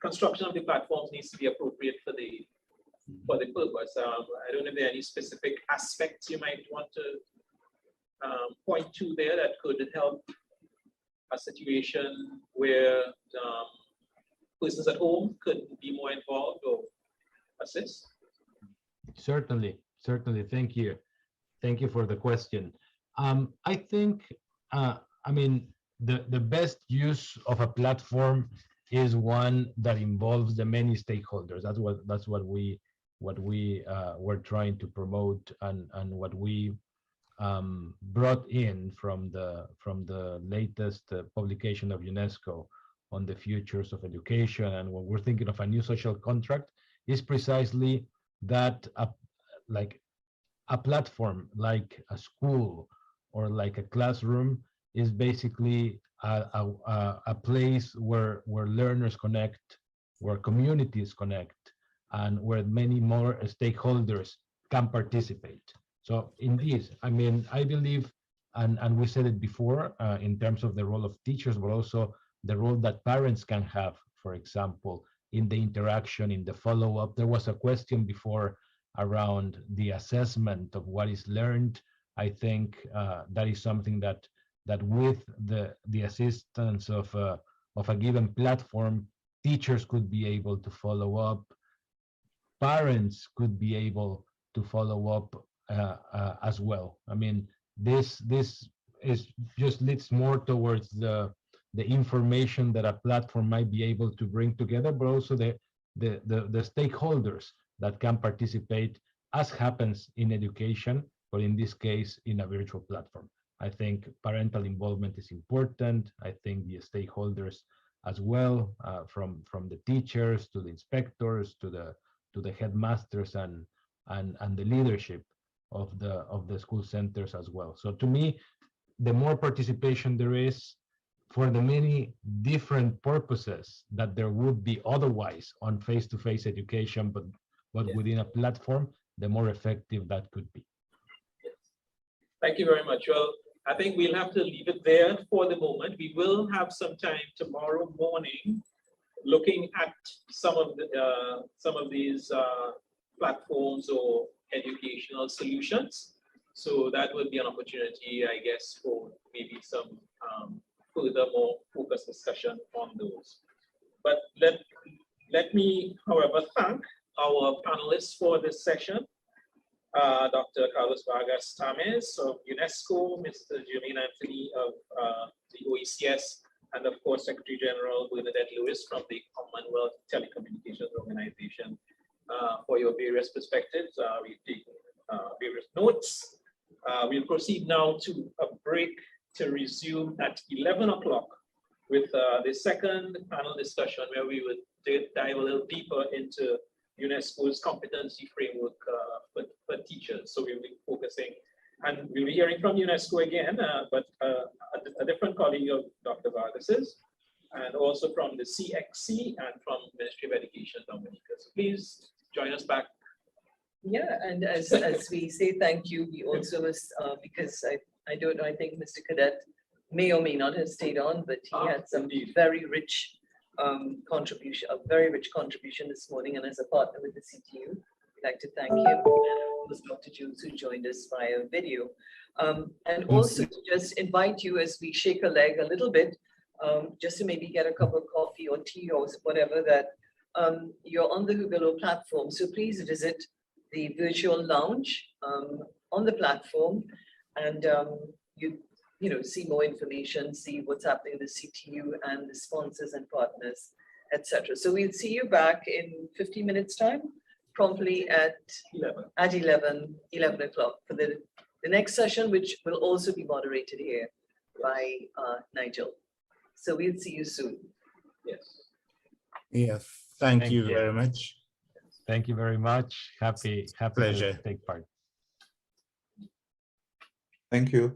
construction of the platforms needs to be appropriate for the purpose. I don't know if there are any specific aspects you might want to point to there that could help a situation where persons at home could be more involved or assist. Certainly. Thank you. Thank you for the question. I think, I mean, the best use of a platform is one that involves the many stakeholders. That's what we were trying to promote and what we brought in from the latest publication of UNESCO on the futures of education. And when we're thinking of a new social contract, is precisely that like a platform, like a school or like a classroom, is basically a place where learners connect, where communities connect, and where many more stakeholders can participate. So indeed, I mean, I believe, and we said it before, in terms of the role of teachers, but also the role that parents can have, for example, in the interaction, in the follow-up. There was a question before around the assessment of what is learned. I think that is something that with the assistance of a given platform, teachers could be able to follow up, parents could be able to follow up as well. I mean, this is just leads more towards the information that a platform might be able to bring together, but also the stakeholders that can participate, as happens in education, but in this case, in a virtual platform. I think parental involvement is important. I think the stakeholders as well, from the teachers to the inspectors to the headmasters and the leadership of the school centers as well. So to me, the more participation there is for the many different purposes that there would be otherwise on face-to-face education, but within a platform, the more effective that could be. Yes. Thank you very much. Well, I think we'll have to leave it there for the moment. We will have some time tomorrow morning looking at some of these platforms or educational solutions. So that would be an opportunity, I guess, for maybe some further more focused discussion on those. But let me, however, thank our panelists for this session. Dr. Carlos Vargas Tamez of UNESCO, Mr. Jermaine Anthony of the OECS, and of course, Secretary General Bernadette Lewis from the Commonwealth Telecommunications Organization for your various perspectives. We've taken various notes. We'll proceed now to a break to resume at 11 o'clock with the second panel discussion, where we would dive a little deeper into UNESCO's competency framework for teachers. So we'll be focusing And we'll be hearing from UNESCO again, but a different colleague of Dr. Vardas's, and also from the CXC and from Ministry of Education, Dominica. So please join us back. Yeah, and as we say thank you, we also must, because I don't know, I think Mr. Cadet may or may not have stayed on, but he had some indeed. very rich contribution, a very rich contribution this morning, and as a partner with the CTU, we'd like to thank him, and of course Dr. Jules, who joined us via video. And also to just invite you as we shake a leg a little bit, just to maybe get a cup of coffee or tea or whatever, that you're on the Hugelo platform, so please visit the virtual lounge on the platform, and you know, see more information, see what's happening in the CTU and the sponsors and partners, etc. So we'll see you back in 15 minutes time, promptly at 11 o'clock for the next session, which will also be moderated here by Nigel. So we'll see you soon. Yes. Yeah, thank Thank you you. very much. Thank you very much. Happy Pleasure. to take part. Thank you.